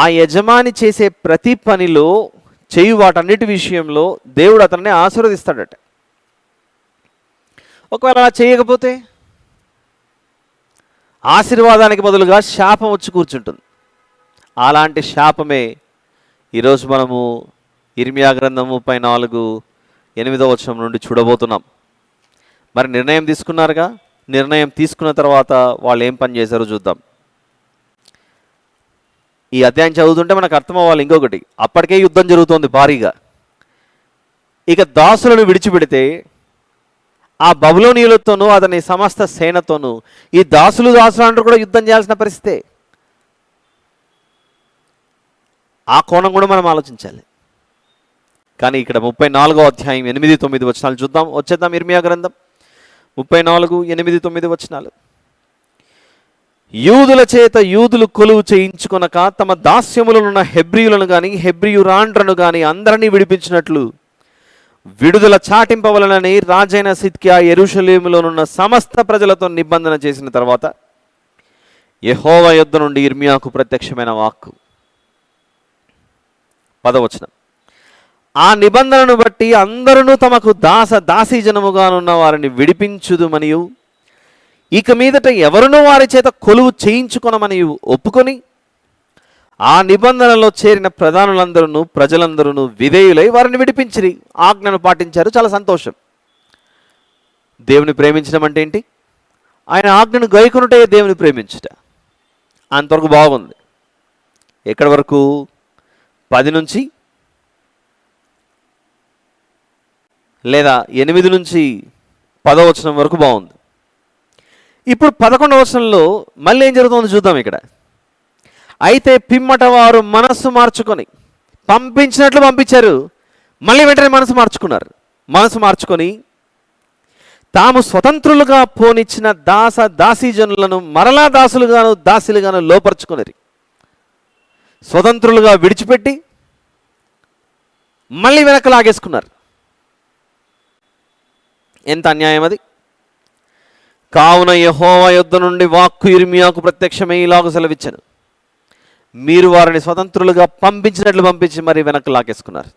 ఆ యజమాని చేసే ప్రతి పనిలో చేయు వాటన్నిటి విషయంలో దేవుడు అతన్ని ఆశీర్వదిస్తాడట. ఒకవేళ అలా చేయకపోతే ఆశీర్వాదానికి బదులుగా శాపం వచ్చి కూర్చుంటుంది. అలాంటి శాపమే ఈరోజు మనము ఇర్మియా గ్రంథం 34:8 వచనం నుండి చూడబోతున్నాం. మరి నిర్ణయం తీసుకున్నారుగా, నిర్ణయం తీసుకున్న తర్వాత వాళ్ళు ఏం పని చేశారో చూద్దాం. ఈ అధ్యాయం చదువుతుంటే మనకు అర్థం అవ్వాలి ఇంకొకటి, అప్పటికే యుద్ధం జరుగుతోంది భారీగా. ఇక దాసులను విడిచిపెడితే ఆ బబులోనీయులతోనూ అతని సమస్త సేనతోనూ ఈ దాసులు అంటూ కూడా యుద్ధం చేయాల్సిన పరిస్థితే. ఆ కోణం కూడా మనం ఆలోచించాలి. కానీ ఇక్కడ 34వ అధ్యాయం 8-9 వచనాలు చూద్దాం. వచ్చేద్దాం ఇర్మియా గ్రంథం 34:8-9 వచనాలు. యూదుల చేత యూదులు కొలువు చేయించుకొనక తమ దాస్యములనున్న హెబ్రీయులను గాని హెబ్రీయురాండ్రను గాని అందరినీ విడిపించినట్లు విడుదల చాటింపవలనని రాజైన సిద్కియా యెరూషలేములోనున్న సమస్త ప్రజలతో నిబంధన చేసిన తర్వాత యెహోవా యొద్ద నుండి ఇర్మియాకు ప్రత్యక్షమైన వాక్కు. 10వ వచనం. ఆ నిబంధనను బట్టి అందరూ తమకు దాసీజనముగానున్న వారిని విడిపించుదుమనియు ఇక మీదట ఎవరునూ వారి చేత కొలువు చేయించుకొనమనియు ఒప్పుకొని ఆ నిబంధనలో చేరిన ప్రధానులందరూ ప్రజలందరూ విధేయులై వారిని విడిపించిరి, ఆజ్ఞను పాటించారు. చాలా సంతోషం. దేవుని ప్రేమించడం అంటే ఏంటి? ఆయన ఆజ్ఞను గైకొనుటే దేవుని ప్రేమించుట. అంతవరకు బాగుంది. ఎక్కడి వరకు? 10 నుంచి లేదా 8 నుంచి 10వ వచనం వరకు బాగుంది. ఇప్పుడు 11వ వచనంలో మళ్ళీ ఏం జరుగుతుందో చూద్దాం. ఇక్కడ అయితే పిమ్మట వారు మనస్సు మార్చుకొని పంపించినట్లు పంపించారు, మళ్ళీ వెంటనే మనసు మార్చుకున్నారు. మనసు మార్చుకొని తాము స్వతంత్రులుగా పోనిచ్చిన దాసీజనులను మరలా దాసులుగాను లోపరుచుకునేది. స్వతంత్రులుగా విడిచిపెట్టి మళ్ళీ వెనక్కి లాగేసుకున్నారు. ఎంత అన్యాయం అది! కావున యెహోవా యొద్ద నుండి వాక్కు ఇర్మియాకు ప్రత్యక్షమై ఇలాగు సెలవిచ్చెను, మీరు వారిని స్వతంత్రులుగా పంపించినట్లు పంపించి మరి వెనక్కి లాగేసుకున్నారు.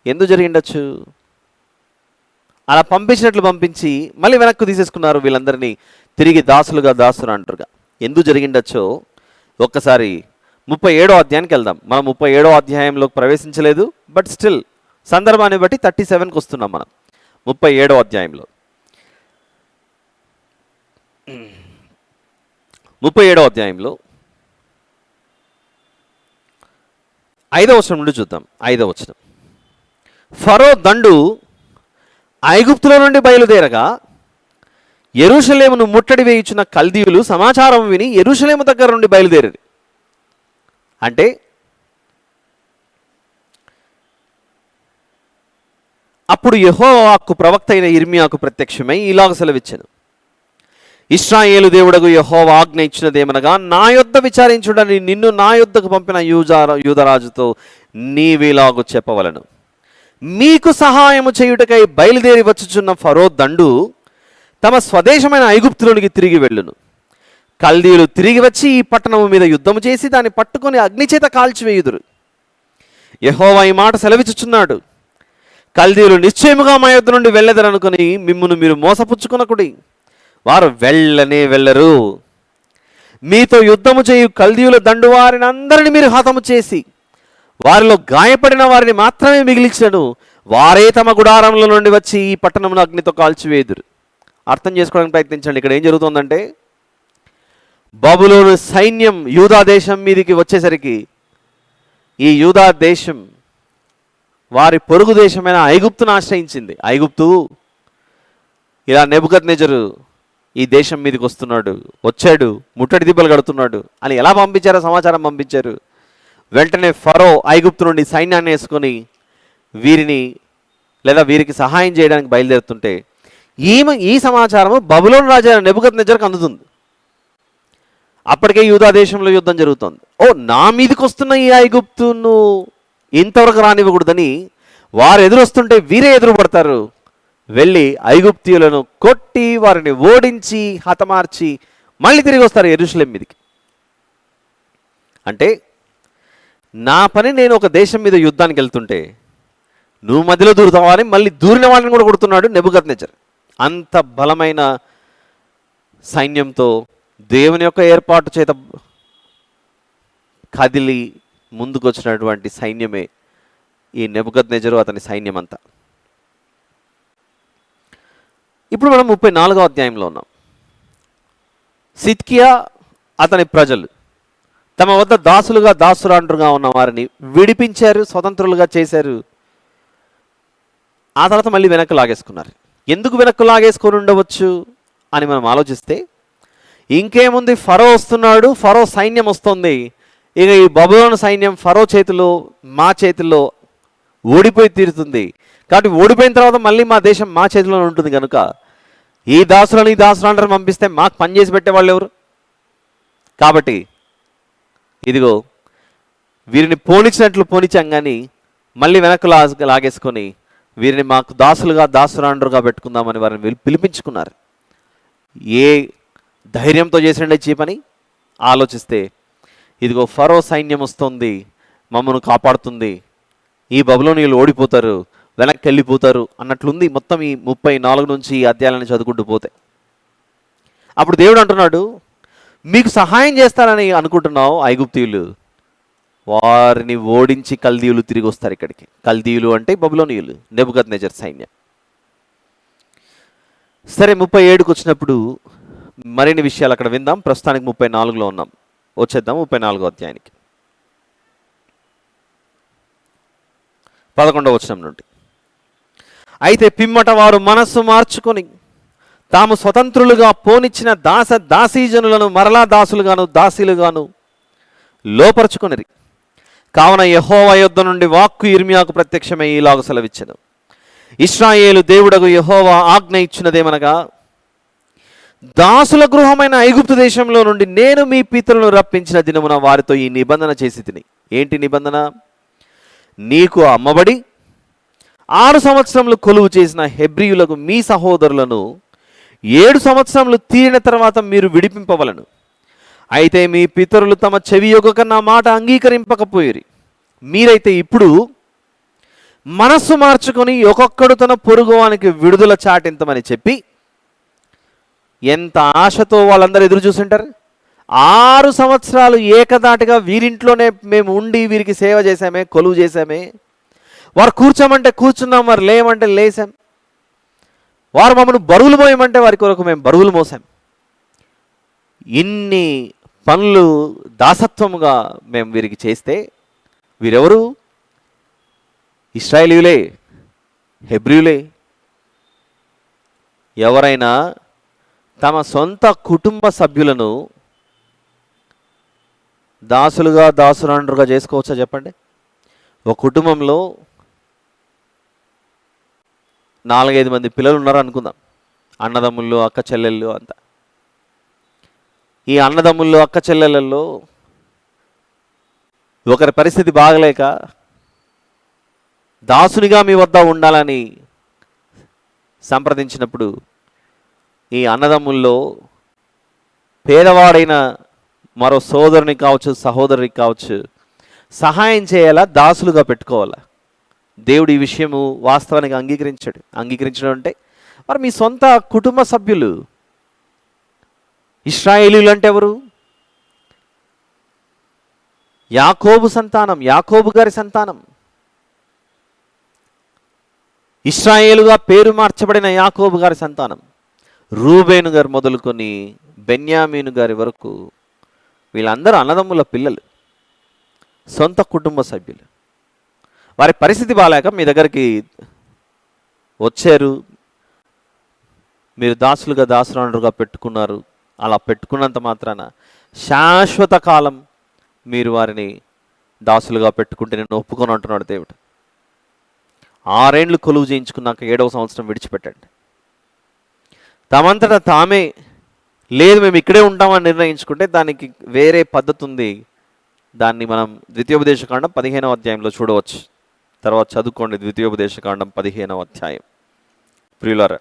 ఎందుకు జరిగిండొచ్చు? అలా పంపించినట్లు పంపించి మళ్ళీ వెనక్కు తీసేసుకున్నారు. వీళ్ళందరినీ తిరిగి దాసులు అంటారుగా. ఎందుకు జరిగిండొచ్చో ఒక్కసారి 37వ అధ్యాయానికి వెళ్దాం. మనం 37వ అధ్యాయంలోకి ప్రవేశించలేదు, బట్ స్టిల్ సందర్భాన్ని బట్టి 37కి వస్తున్నాం. మనం 37వ అధ్యాయంలో 37వ అధ్యాయంలో 5వ వచనం నుండి చూద్దాం. 5వ వచనం. ఫరో దండు ఐగుప్తులో నుండి బయలుదేరగా యెరూషలేమును ముట్టడి వేయుచున్న కల్దీయులు సమాచారం విని యెరూషలేము దగ్గర నుండి బయలుదేరారు. అంటే అప్పుడు యెహోవా వాక్కు ప్రవక్త అయిన ఇర్మియాకు ప్రత్యక్షమై ఇలాగ సెలవిచ్చెను, ఇశ్రాయేలు దేవుడగు యెహోవా ఆజ్ఞ ఇచ్చినదేమనగా, నా యొద్ద విచారించుడని నిన్ను నా యొద్దకు పంపిన యూదరాజుతో నీవిలాగు చెప్పవలను, మీకు సహాయము చేయుటకై బయలుదేరి వచ్చుచున్న ఫరో దండు తమ స్వదేశమైన ఐగుప్తులోనికి తిరిగి వెళ్ళును. కల్దీయులు తిరిగి వచ్చి ఈ పట్టణము మీద యుద్ధము చేసి దాన్ని పట్టుకొని అగ్నిచేత కాల్చివేయుదురు. యెహోవా ఈ మాట సెలవిచ్చుచున్నాడు, కల్దీయులు నిశ్చయముగా మా యొద్ద నుండి వెళ్ళెదరనుకొని మిమ్మును మీరు మోసపుచ్చుకొనకుడి, వారు వెళ్ళరు. మీతో యుద్ధము చేయు కల్దీయుల దండు వారిని అందరిని మీరు హతము చేసి వారిలో గాయపడిన వారిని మాత్రమే మిగిలించను, వారే తమ గుడారంలో నుండి వచ్చి ఈ పట్టణమును అగ్నితో కాల్చివేదురు. అర్థం చేసుకోవడానికి ప్రయత్నించండి. ఇక్కడ ఏం జరుగుతుందంటే, బబులోను సైన్యం యూదా దేశం మీదికి వచ్చేసరికి ఈ యూదా దేశం వారి పొరుగు దేశమైన ఐగుప్తును ఆశ్రయించింది. ఐగుప్తు ఇలా నెబుకద్నెజరు ఈ దేశం మీదకి వచ్చాడు, ముట్టడి దిబ్బలు కడుతున్నాడు అని ఎలా పంపించారో సమాచారం పంపించారు. వెంటనే ఫరో ఐగుప్తు నుండి సైన్యాన్ని వేసుకొని వీరికి సహాయం చేయడానికి బయలుదేరుతుంటే ఈ సమాచారము బబులోను రాజు నెబుకద్నెజరుకు అందుతుంది. అప్పటికే యూదా దేశంలో యుద్ధం జరుగుతుంది. నా మీదకి వస్తున్న ఈ ఐగుప్తును ఇంతవరకు రానివ్వకూడదని వారు ఎదురొస్తుంటే వీరే ఎదురు పడతారు. వెళ్ళి ఐగుప్తీయులను కొట్టి వారిని ఓడించి హతమార్చి మళ్ళీ తిరిగి వస్తారు యెరూషలేం మీదకి. అంటే నా పని, నేను ఒక దేశం మీద యుద్ధానికి వెళ్తుంటే నువ్వు మధ్యలో దూరుతావా అని మళ్ళీ దూరిన వాళ్ళని కూడా కొడుతున్నాడు నెబుకద్నెజర్. అంత బలమైన సైన్యంతో దేవుని యొక్క ఏర్పాటు చేత కదిలి ముందుకొచ్చినటువంటి సైన్యమే ఈ నెబుకద్నెజరు, అతని సైన్యం అంతా. ఇప్పుడు మనం 34వ అధ్యాయంలో ఉన్నాం. సిద్కియా అతని ప్రజలు తమ వద్ద దాసులుగా దాసురాండ్రుగా ఉన్న వారిని విడిపించారు, స్వతంత్రులుగా చేశారు. ఆ తర్వాత మళ్ళీ వెనక్కి లాగేసుకున్నారు. ఎందుకు వెనక్కి లాగేసుకొని ఉండవచ్చు అని మనం ఆలోచిస్తే, ఇంకేముంది, ఫరో వస్తున్నాడు, ఫరో సైన్యం వస్తుంది. ఇక ఈ బబులోను సైన్యం ఫరో చేతిలో, మా చేతిలో ఓడిపోయి తీరుతుంది. కాబట్టి ఓడిపోయిన తర్వాత మళ్ళీ మా దేశం మా చేతిలో ఉంటుంది కనుక ఈ దాసులని ఈ దాసులందరూ పంపిస్తే మాకు పనిచేసి పెట్టేవాళ్ళు ఎవరు? కాబట్టి ఇదిగో వీరిని పోనిచ్చినట్లు పోనిచ్చాం, కానీ మళ్ళీ వెనక్కు లాగేసుకొని వీరిని మాకు దాసులుగా దాసురాండ్రుగా పెట్టుకుందామని వారిని పిలిపించుకున్నారు. ఏ ధైర్యంతో చేసిండే చీపని ఆలోచిస్తే, ఇదిగో ఫరో సైన్యం వస్తుంది, మమ్మను కాపాడుతుంది, ఈ బబులోనీయులు ఓడిపోతారు, వెనక్కి వెళ్ళిపోతారు అన్నట్లుంది మొత్తం ఈ 34 నుంచి ఈ అధ్యాయాలను చదువుకుంటూ పోతే. అప్పుడు దేవుడు అంటున్నాడు, మీకు సహాయం చేస్తారని అనుకుంటున్నావు ఐగుప్తీయులు, వారిని ఓడించి కల్దీయులు తిరిగి వస్తారు ఇక్కడికి. కల్దీయులు అంటే బబులోనీయులు, నెబుకద్నెజర్ సైన్యం. సరే, 37కు వచ్చినప్పుడు మరిన్ని విషయాలు అక్కడ విందాం. ప్రస్తుతానికి 34లో ఉన్నాం. వచ్చేద్దాం 34వ అధ్యాయానికి. 11వ వచనం నుండి. అయితే పిమ్మట వారు మనస్సు మార్చుకొని తాము స్వతంత్రులుగా పోనిచ్చిన దాసీజనులను మరలా దాసులుగాను దాసీలుగాను లోపరుచుకొనిరి. కావున యెహోవా యొద్ద నుండి వాక్కు యిర్మీయాకు ప్రత్యక్షమై ఇలాగు సెలవిచ్చెను. ఇశ్రాయేలు దేవుడగు యెహోవా ఆజ్ఞ ఇచ్చినదేమనగా, దాసుల గృహమైన ఐగుప్తు దేశంలో నుండి నేను మీ పితరులను రప్పించిన దినమున వారితో ఈ నిబంధన చేసి తిని. ఏంటి నిబంధన? నీకు అమ్మబడి 6 సంవత్సరములు కొలువు చేసిన హెబ్రీయులకు మీ సహోదరులను 7 సంవత్సరములు తీరిన తర్వాత మీరు విడిపింపవలను. అయితే మీ పితరులు తమ చెవి యొగ్గక నా మాట అంగీకరింపకపోయిరి. మీరైతే ఇప్పుడు మనస్సు మార్చుకొని ఒక్కొక్కడు తన పొరుగువానికి విడుదల చాటింతమని చెప్పి, ఎంత ఆశతో వాళ్ళందరూ ఎదురు చూసుంటారు. 6 సంవత్సరాలు ఏకదాటిగా వీరింట్లోనే మేము ఉండి వీరికి సేవ చేశామే, కొలువు చేశామే. వారు కూర్చోమంటే కూర్చున్నాం, వారు లేమంటే లేసాం. వారు మమ్మల్ని బరువులు మోయమంటే వారి కొరకు మేము బరువులు మోసాం. ఇన్ని పనులు దాసత్వముగా మేము వీరికి చేస్తే వీరెవరు? ఇశ్రాయేలీయులే, హెబ్రీయులే. ఎవరైనా తమ సొంత కుటుంబ సభ్యులను దాసులుగా దాసురాండ్రుగా చేసుకోవచ్చా చెప్పండి? ఒక కుటుంబంలో 4-5 మంది పిల్లలు ఉన్నారు అనుకుందాం, అన్నదమ్ముళ్ళు, అక్క చెల్లెళ్ళు అంతా. ఈ అన్నదమ్ముళ్ళు, అక్క చెల్లెళ్ళల్లో ఒకరి పరిస్థితి బాగలేక దాసునిగా మీ వద్ద ఉండాలని సంప్రదించినప్పుడు, ఈ అన్నదమ్ముల్లో పేదవాడైన మరో సోదరుని కావచ్చు, సహోదరునికి కావచ్చు, సహాయం చేయాలా, దాసులుగా పెట్టుకోవాలా? దేవుడు ఈ విషయము వాస్తవానికి అంగీకరించడం అంటే మరి మీ సొంత కుటుంబ సభ్యులు. ఇశ్రాయేలీయులు అంటే ఎవరు? యాకోబు సంతానం, యాకోబు గారి సంతానం. ఇశ్రాయేలుగా పేరు మార్చబడిన యాకోబు గారి సంతానం. రూబేను గారు మొదలుకొని బెన్యామీను గారి వరకు వీళ్ళందరూ అన్నదమ్ముల పిల్లలు, సొంత కుటుంబ సభ్యులు. వారి పరిస్థితి బాగాలేక మీ దగ్గరికి వచ్చారు, మీరు దాసులుగా దాసురాండ్రుగా పెట్టుకున్నారు. అలా పెట్టుకున్నంత మాత్రాన శాశ్వత కాలం మీరు వారిని దాసులుగా పెట్టుకుంటే నేను ఒప్పుకొని అంటున్నాడు దేవుడు. 6 ఏళ్ళు కొలువు చేయించుకున్నాక 7వ సంవత్సరం విడిచిపెట్టండి. తమంతటా తామే లేదు మేము ఇక్కడే ఉంటామని నిర్ణయించుకుంటే దానికి వేరే పద్ధతి ఉంది. దాన్ని మనం ద్వితీయోపదేశకాండం 15వ అధ్యాయంలో చూడవచ్చు. తర్వాత చదువుకోండి ద్వితీయోపదేశకాండం 15వ అధ్యాయం. ప్రియులారా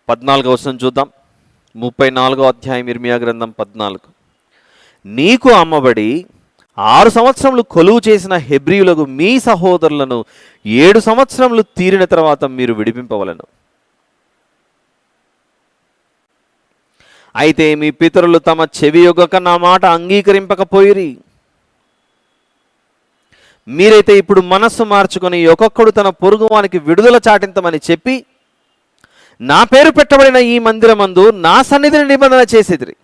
14వ వచనం చూద్దాం. 34వ అధ్యాయం ఇర్మియా గ్రంథం 14. నీకు అమ్మబడి 6 సంవత్సరములు కొలువు చేసిన హెబ్రీయులకు మీ సహోదరులను 7 సంవత్సరములు తీరిన తర్వాత మీరు విడిపింపవలను. అయితే మీ పితరులు తమ చెవియొగ్గక నా మాట అంగీకరింపకపోయిరి. మీరైతే ఇప్పుడు మనస్సు మార్చుకొని ఒక్కొక్కడు తన పొరుగువానికి విడుదల చాటింతమని చెప్పి నా పేరు పెట్టబడిన ఈ మందిరమందు నా సన్నిధిని నిబంధన చేసేదిరి.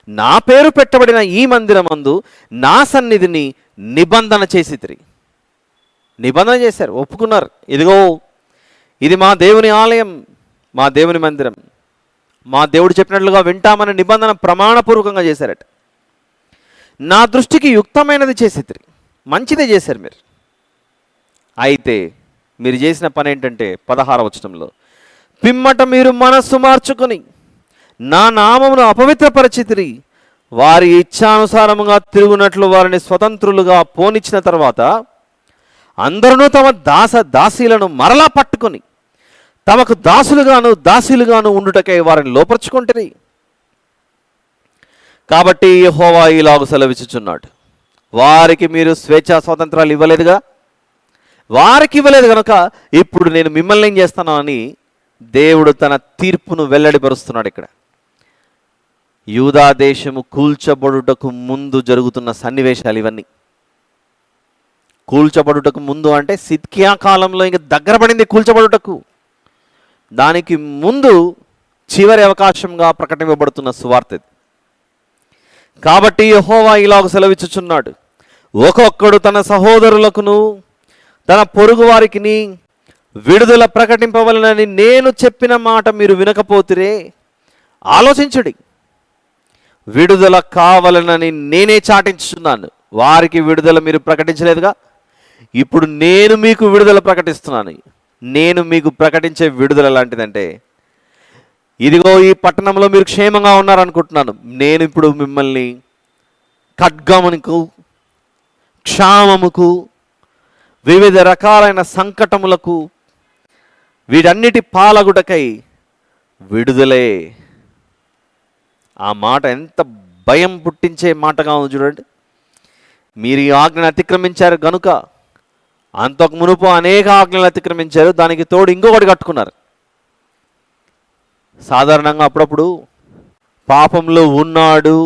నా పేరు పెట్టబడిన ఈ మందిరమందు నా సన్నిధిని నిబంధన చేసేదిరి. నిబంధన చేశారు, ఒప్పుకున్నారు. ఇదిగో ఇది మా దేవుని ఆలయం, మా దేవుని మందిరం, మా దేవుడు చెప్పినట్లుగా వింటామని నిబంధన ప్రమాణపూర్వకంగా చేశారట. నా దృష్టికి యుక్తమైనది చేసేది, మంచిదే చేశారు మీరు. అయితే మీరు చేసిన పని ఏంటంటే 16వ వచనంలో, పిమ్మట మీరు మనస్సు మార్చుకొని నా నామమును అపవిత్రపరిచితిరి. వారి ఇచ్ఛానుసారముగా తిరుగునట్లు వారిని స్వతంత్రులుగా పోనిచ్చిన తర్వాత అందరూ తమ దాసీలను మరలా పట్టుకొని తమకు దాసులుగాను ఉండుటకై వారిని లోపరుచుకుంటురి. కాబట్టి యెహోవా ఇలాగు సెలవిచ్చుచున్నాడు, వారికి మీరు స్వేచ్ఛా స్వాతంత్రాలు ఇవ్వలేదుగా, వారికి ఇవ్వలేదు కనుక ఇప్పుడు నేను మిమ్మల్ని ఏం చేస్తాను అని దేవుడు తన తీర్పును వెల్లడిపరుస్తున్నాడు. ఇక్కడ యూదా దేశము కూల్చబడుటకు ముందు జరుగుతున్న సన్నివేశాలు ఇవన్నీ. కూల్చబడుటకు ముందు అంటే సిద్కియా కాలంలో ఇంకా దగ్గర పడింది కూల్చబడుటకు. దానికి ముందు చివరి అవకాశంగా ప్రకటింపబడుతున్న సువార్త. కాబట్టి యెహోవా ఇలాగ సెలవిచ్చుచున్నాడు, ఒక్కొక్కడు తన సహోదరులకును తన పొరుగు వారికి విడుదల ప్రకటింపవలనని నేను చెప్పిన మాట మీరు వినకపోతిరే. ఆలోచించుడి, విడుదల కావాలనని నేనే చాటించుచున్నాను. వారికి విడుదల మీరు ప్రకటించలేదుగా, ఇప్పుడు నేను మీకు విడుదల ప్రకటిస్తున్నాను. నేను మీకు ప్రకటించే విడుదల ఎలాంటిదంటే, ఇదిగో ఈ పట్టణంలో మీరు క్షేమంగా ఉన్నారనుకుంటున్నాను. నేను ఇప్పుడు మిమ్మల్ని ఖడ్గమునకు, క్షామముకు, వివిధ రకాలైన సంకటములకు, వీటన్నిటి పాలగుటకై విడుదలే. ఆ మాట ఎంత భయం పుట్టించే మాటగా ఉంది చూడండి. మీరు ఈ ఆజ్ఞను అతిక్రమించారు గనుక, అంతకు మునుపు అనేక ఆజ్ఞలు అతిక్రమించారు, దానికి తోడు ఇంకొకటి కట్టుకున్నారు. సాధారణంగా అప్పుడప్పుడు పాపంలో ఉన్నాడు,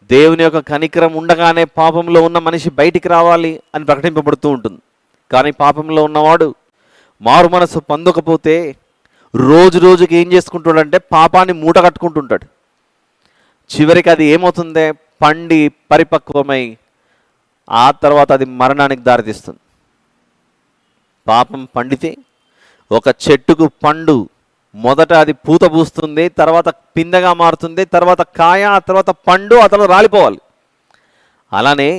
దేవుని యొక్క కనికరం ఉండగానే పాపంలో ఉన్న మనిషి బయటికి రావాలి అని ప్రకటింపబడుతూ ఉంటుంది. కానీ పాపంలో ఉన్నవాడు మారు మనసు పొందకపోతే రోజు రోజుకి ఏం చేసుకుంటాడంటే పాపాన్ని మూట కట్టుకుంటుంటాడు. చివరికి అది ఏమవుతుందే, పండి పరిపక్వమై ఆ తర్వాత అది మరణానికి దారితీస్తుంది. పాపం పండితే ఒక చెట్టుకు పండు మొదట అది పూత పూస్తుంది, తర్వాత పిందెగా మారుతుంది, తర్వాత కాయ, ఆ తర్వాత పండు, ఆ తర్వాత రాలిపోవాలి. అలానే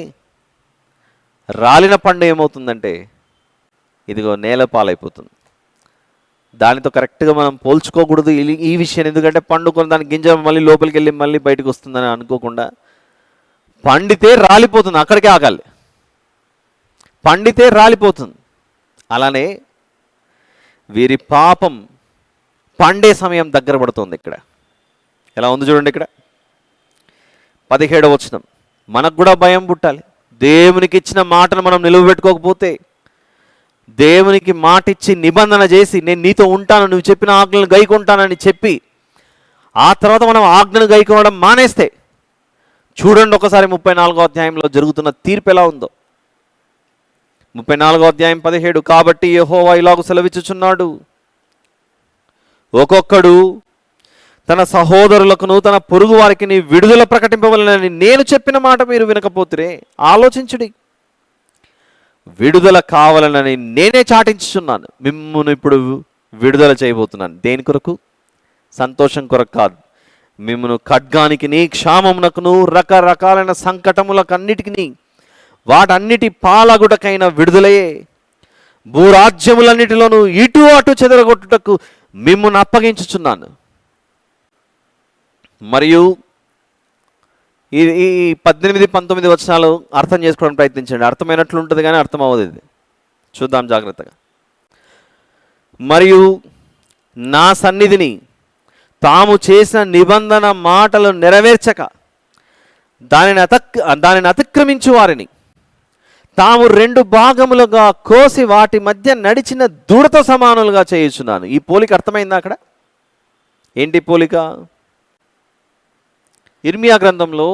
రాలిన పండు ఏమవుతుందంటే ఇదిగో నేల పాలైపోతుంది. దానితో కరెక్ట్గా మనం పోల్చుకోకూడదు ఈ విషయం. ఎందుకంటే పండుకొని దాని గింజ మళ్ళీ లోపలికి వెళ్ళి మళ్ళీ బయటకు వస్తుందని అనుకోకుండా, పండితే రాలిపోతుంది, అక్కడికే ఆగాలి. పండితే రాలిపోతుంది. అలానే వీరి పాపం పండే సమయం దగ్గర పడుతుంది. ఇక్కడ ఎలా ఉంది చూడండి. ఇక్కడ 17వ వచనం, మనకు కూడా భయం పుట్టాలి. దేవునికి ఇచ్చిన మాటను మనం నిలువబెట్టుకోకపోతే, దేవునికి మాట ఇచ్చి నిబంధన చేసి నేను నీతో ఉంటాను, నువ్వు చెప్పిన ఆజ్ఞలను గైకొంటానని చెప్పి ఆ తర్వాత మనం ఆజ్ఞను గైకోవడం మానేస్తే చూడండి ఒకసారి 34వ అధ్యాయంలో జరుగుతున్న తీర్పు ఎలా ఉందో. 34వ అధ్యాయం 17, కాబట్టి యెహోవా ఇలాగు సెలవిచ్చుచున్నాడు, ఒక్కొక్కడు తన సహోదరులకును తన పొరుగు వారికి విడుదల ప్రకటింపవలనని నేను చెప్పిన మాట మీరు వినకపోతురే. ఆలోచించుడి, విడుదల కావాలనని నేనే చాటించుచున్నాను. మిమ్మును ఇప్పుడు విడుదల చేయబోతున్నాను. దేని కొరకు? సంతోషం కొరకు కాదు. మిమ్మును ఖడ్గానికి, క్షామమునకును, రకరకాలైన సంకటములకన్నిటికీ, వాటన్నిటి పాలగుటకైన విడుదలయే. భూరాజ్యములన్నిటిలోనూ ఇటు అటు చెదరగొట్టుటకు మిమ్మును అప్పగించుచున్నాను. మరియు ఈ ఈ 18-19 వచనాలు అర్థం చేసుకోవడానికి ప్రయత్నించండి. అర్థమైనట్లు ఉంటుంది కానీ అర్థం అవ్వదు. ఇది చూద్దాం జాగ్రత్తగా. మరియు నా సన్నిధిని తాము చేసిన నిబంధన మాటలు నెరవేర్చక దానిని అతిక్రమించు వారిని తాము 2 భాగములుగా కోసి వాటి మధ్య నడిచిన దూడతో సమానులుగా చేయుచున్నాను. ఈ పోలిక అర్థమైందా? అక్కడ ఏంటి పోలిక? ఇర్మియా గ్రంథంలో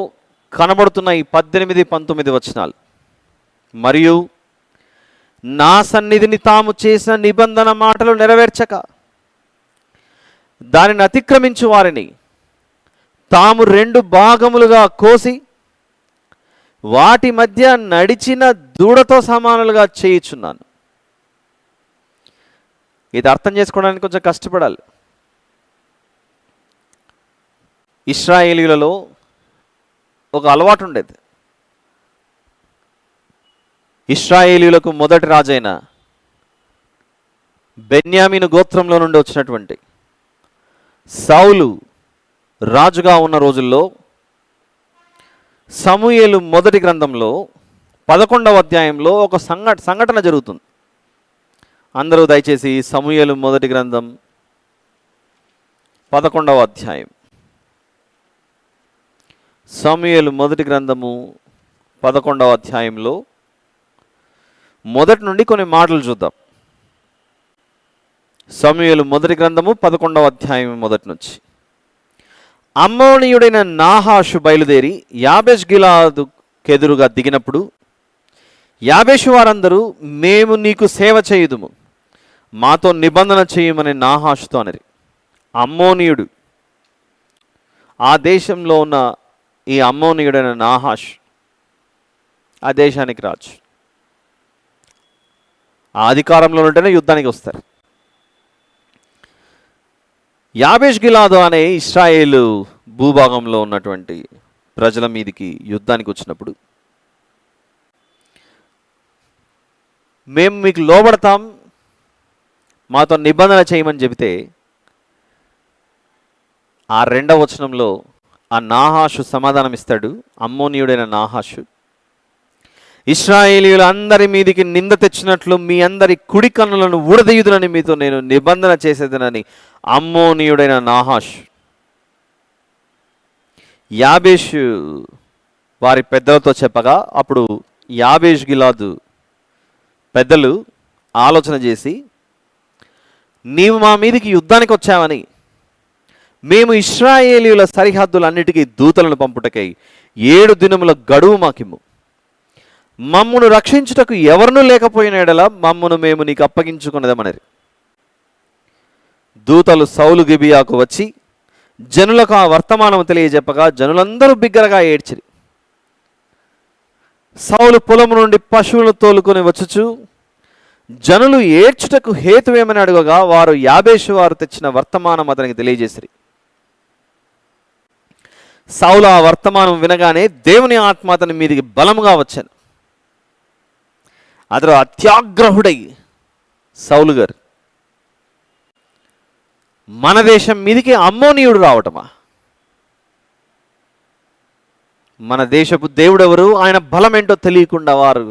కనబడుతున్న ఈ 18-19 వచనాలు, మరియు నా సన్నిధిని తాము చేసిన నిబంధన మాటలు నెరవేర్చక దానిని అతిక్రమించు వారిని తాము 2 భాగములుగా కోసి వాటి మధ్య నడిచిన దూడతో సమానులుగా చేయుచున్నాను. ఇది అర్థం చేసుకోవడానికి కొంచెం కష్టపడాలి. ఇశ్రాయేలీయులలో ఒక అలవాటు ఉండేది. ఇశ్రాయేలీయులకు మొదటి రాజైన బెన్యామీను గోత్రంలో నుండి వచ్చినటువంటి సౌలు రాజుగా ఉన్న రోజుల్లో సమూయేలు మొదటి గ్రంథంలో 11వ అధ్యాయంలో ఒక సంఘటన జరుగుతుంది. అందరూ దయచేసి సమూయేలు మొదటి గ్రంథం 11వ అధ్యాయం, సమూయేలు మొదటి గ్రంథము 11వ అధ్యాయంలో మొదటి నుండి కొన్ని మాటలు చూద్దాం. సమూయేలు మొదటి గ్రంథము 11వ అధ్యాయం మొదటి నుంచి. అమ్మోనీయుడైన నాహాషు బయలుదేరి యాబేష్ గిలాదుకెదురుగా దిగినప్పుడు యాబేషు వారందరూ మేము నీకు సేవ చేయుదుము, మాతో నిబంధన చేయమని నాహాషుతో అనిరి. అమ్మోనీయుడు, ఆ దేశంలో ఉన్న ఈ అమ్మోనీయుడైన నాహాష్ ఆ దేశానికి రాజు. ఆ అధికారంలో ఉంటేనే యుద్ధానికి వస్తారు. యాబేష్ గిలాదు అనే ఇశ్రాయేలు భూభాగంలో ఉన్నటువంటి ప్రజల మీదికి యుద్ధానికి వచ్చినప్పుడు, మేము మీకు లోబడతాం, మాతో నిబంధన చేయమని చెబితే ఆ 2వ వచనంలో ఆ నాహాషు సమాధానం ఇస్తాడు. అమ్మోనీయుడైన నాహాషు, ఇశ్రాయేలీయులు అందరి మీదికి నింద తెచ్చినట్లు మీ అందరి కుడి కన్నులను ఊడదీయుదునని మీతో నేను నిబంధన చేసేదనని అమ్మోనీయుడైన నాహాష్ యాబేషు వారి పెద్దలతో చెప్పగా, అప్పుడు యాబేష్ గిలాదు పెద్దలు ఆలోచన చేసి, నీవు మా మీదికి యుద్ధానికి వచ్చావని మేము ఇశ్రాయేలీయుల సరిహద్దులన్నిటికీ దూతలను పంపుటకై 7 దినముల గడువు మాకిమ్ము, మమ్మును రక్షించుటకు ఎవరునూ లేకపోయిన ఎడల మమ్మును మేము నీకు అప్పగించుకున్నదమనరి. దూతలు సౌలు గిబియాకు వచ్చి జనులకు ఆ వర్తమానం తెలియజెప్పగా జనులందరూ బిగ్గరగా ఏడ్చిరి. సౌలు పొలము నుండి పశువులను తోలుకొని వచ్చుచు జనులు ఏడ్చుటకు హేతువేమని అడుగగా వారు యాబేషు వారు తెచ్చిన వర్తమానం అతనికి తెలియజేసిరి. సౌలు ఆ వర్తమానం వినగానే దేవుని ఆత్మ అతని మీదికి బలముగా వచ్చాను. అతడు అత్యాగ్రహుడై సౌలు గారు, మన దేశం మీదికి అమ్మోనీయుడు రావటమా? మన దేశపు దేవుడెవరు, ఆయన బలం ఏంటో తెలియకుండా వారు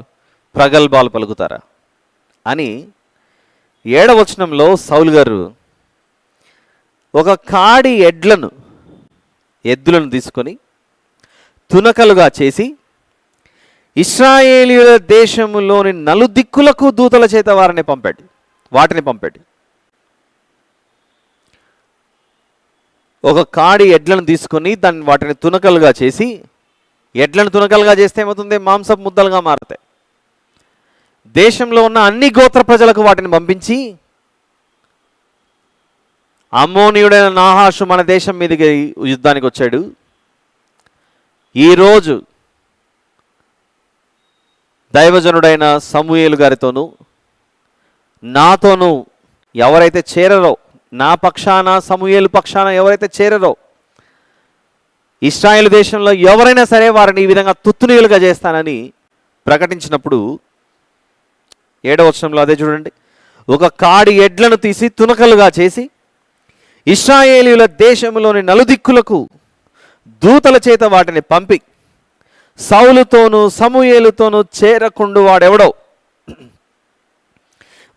ప్రగల్భాలు పలుకుతారా అని 7వ వచనంలో సౌలు గారు ఒక కాడి ఎద్దులను తీసుకొని తునకలుగా చేసి ఇశ్రాయేలీయుల దేశములోని నలుదిక్కులకు దూతల చేత వాటిని పంపాడు. ఒక కాడి ఎడ్లను తీసుకొని వాటిని తునకలుగా చేసి, ఎడ్లను తునకలుగా చేస్తే ఏమవుతుంది? మాంసపు ముద్దలుగా మారుతాయి. దేశంలో ఉన్న అన్ని గోత్ర ప్రజలకు వాటిని పంపించి, అమ్మోనీయుడైన నాహాషు మన దేశం మీదకి యుద్ధానికి వచ్చాడు, ఈరోజు దైవజనుడైన సమూయేలు గారితోనూ నాతోనూ ఎవరైతే చేరరో, నా పక్షాన సమూయేలు పక్షాన ఎవరైతే చేరరో, ఇశ్రాయేలు దేశంలో ఎవరైనా సరే వారిని ఈ విధంగా తుత్తునీయులుగా చేస్తానని ప్రకటించినప్పుడు 7వ వచనంలో అదే చూడండి. ఒక కాడి ఎడ్లను తీసి తునకలుగా చేసి ఇశ్రాయేలీయుల దేశంలోని నలుదిక్కులకు దూతల చేత వాటిని పంపి సౌలుతోనూ సమూయేలుతోనూ చేరకుండు వాడెవడో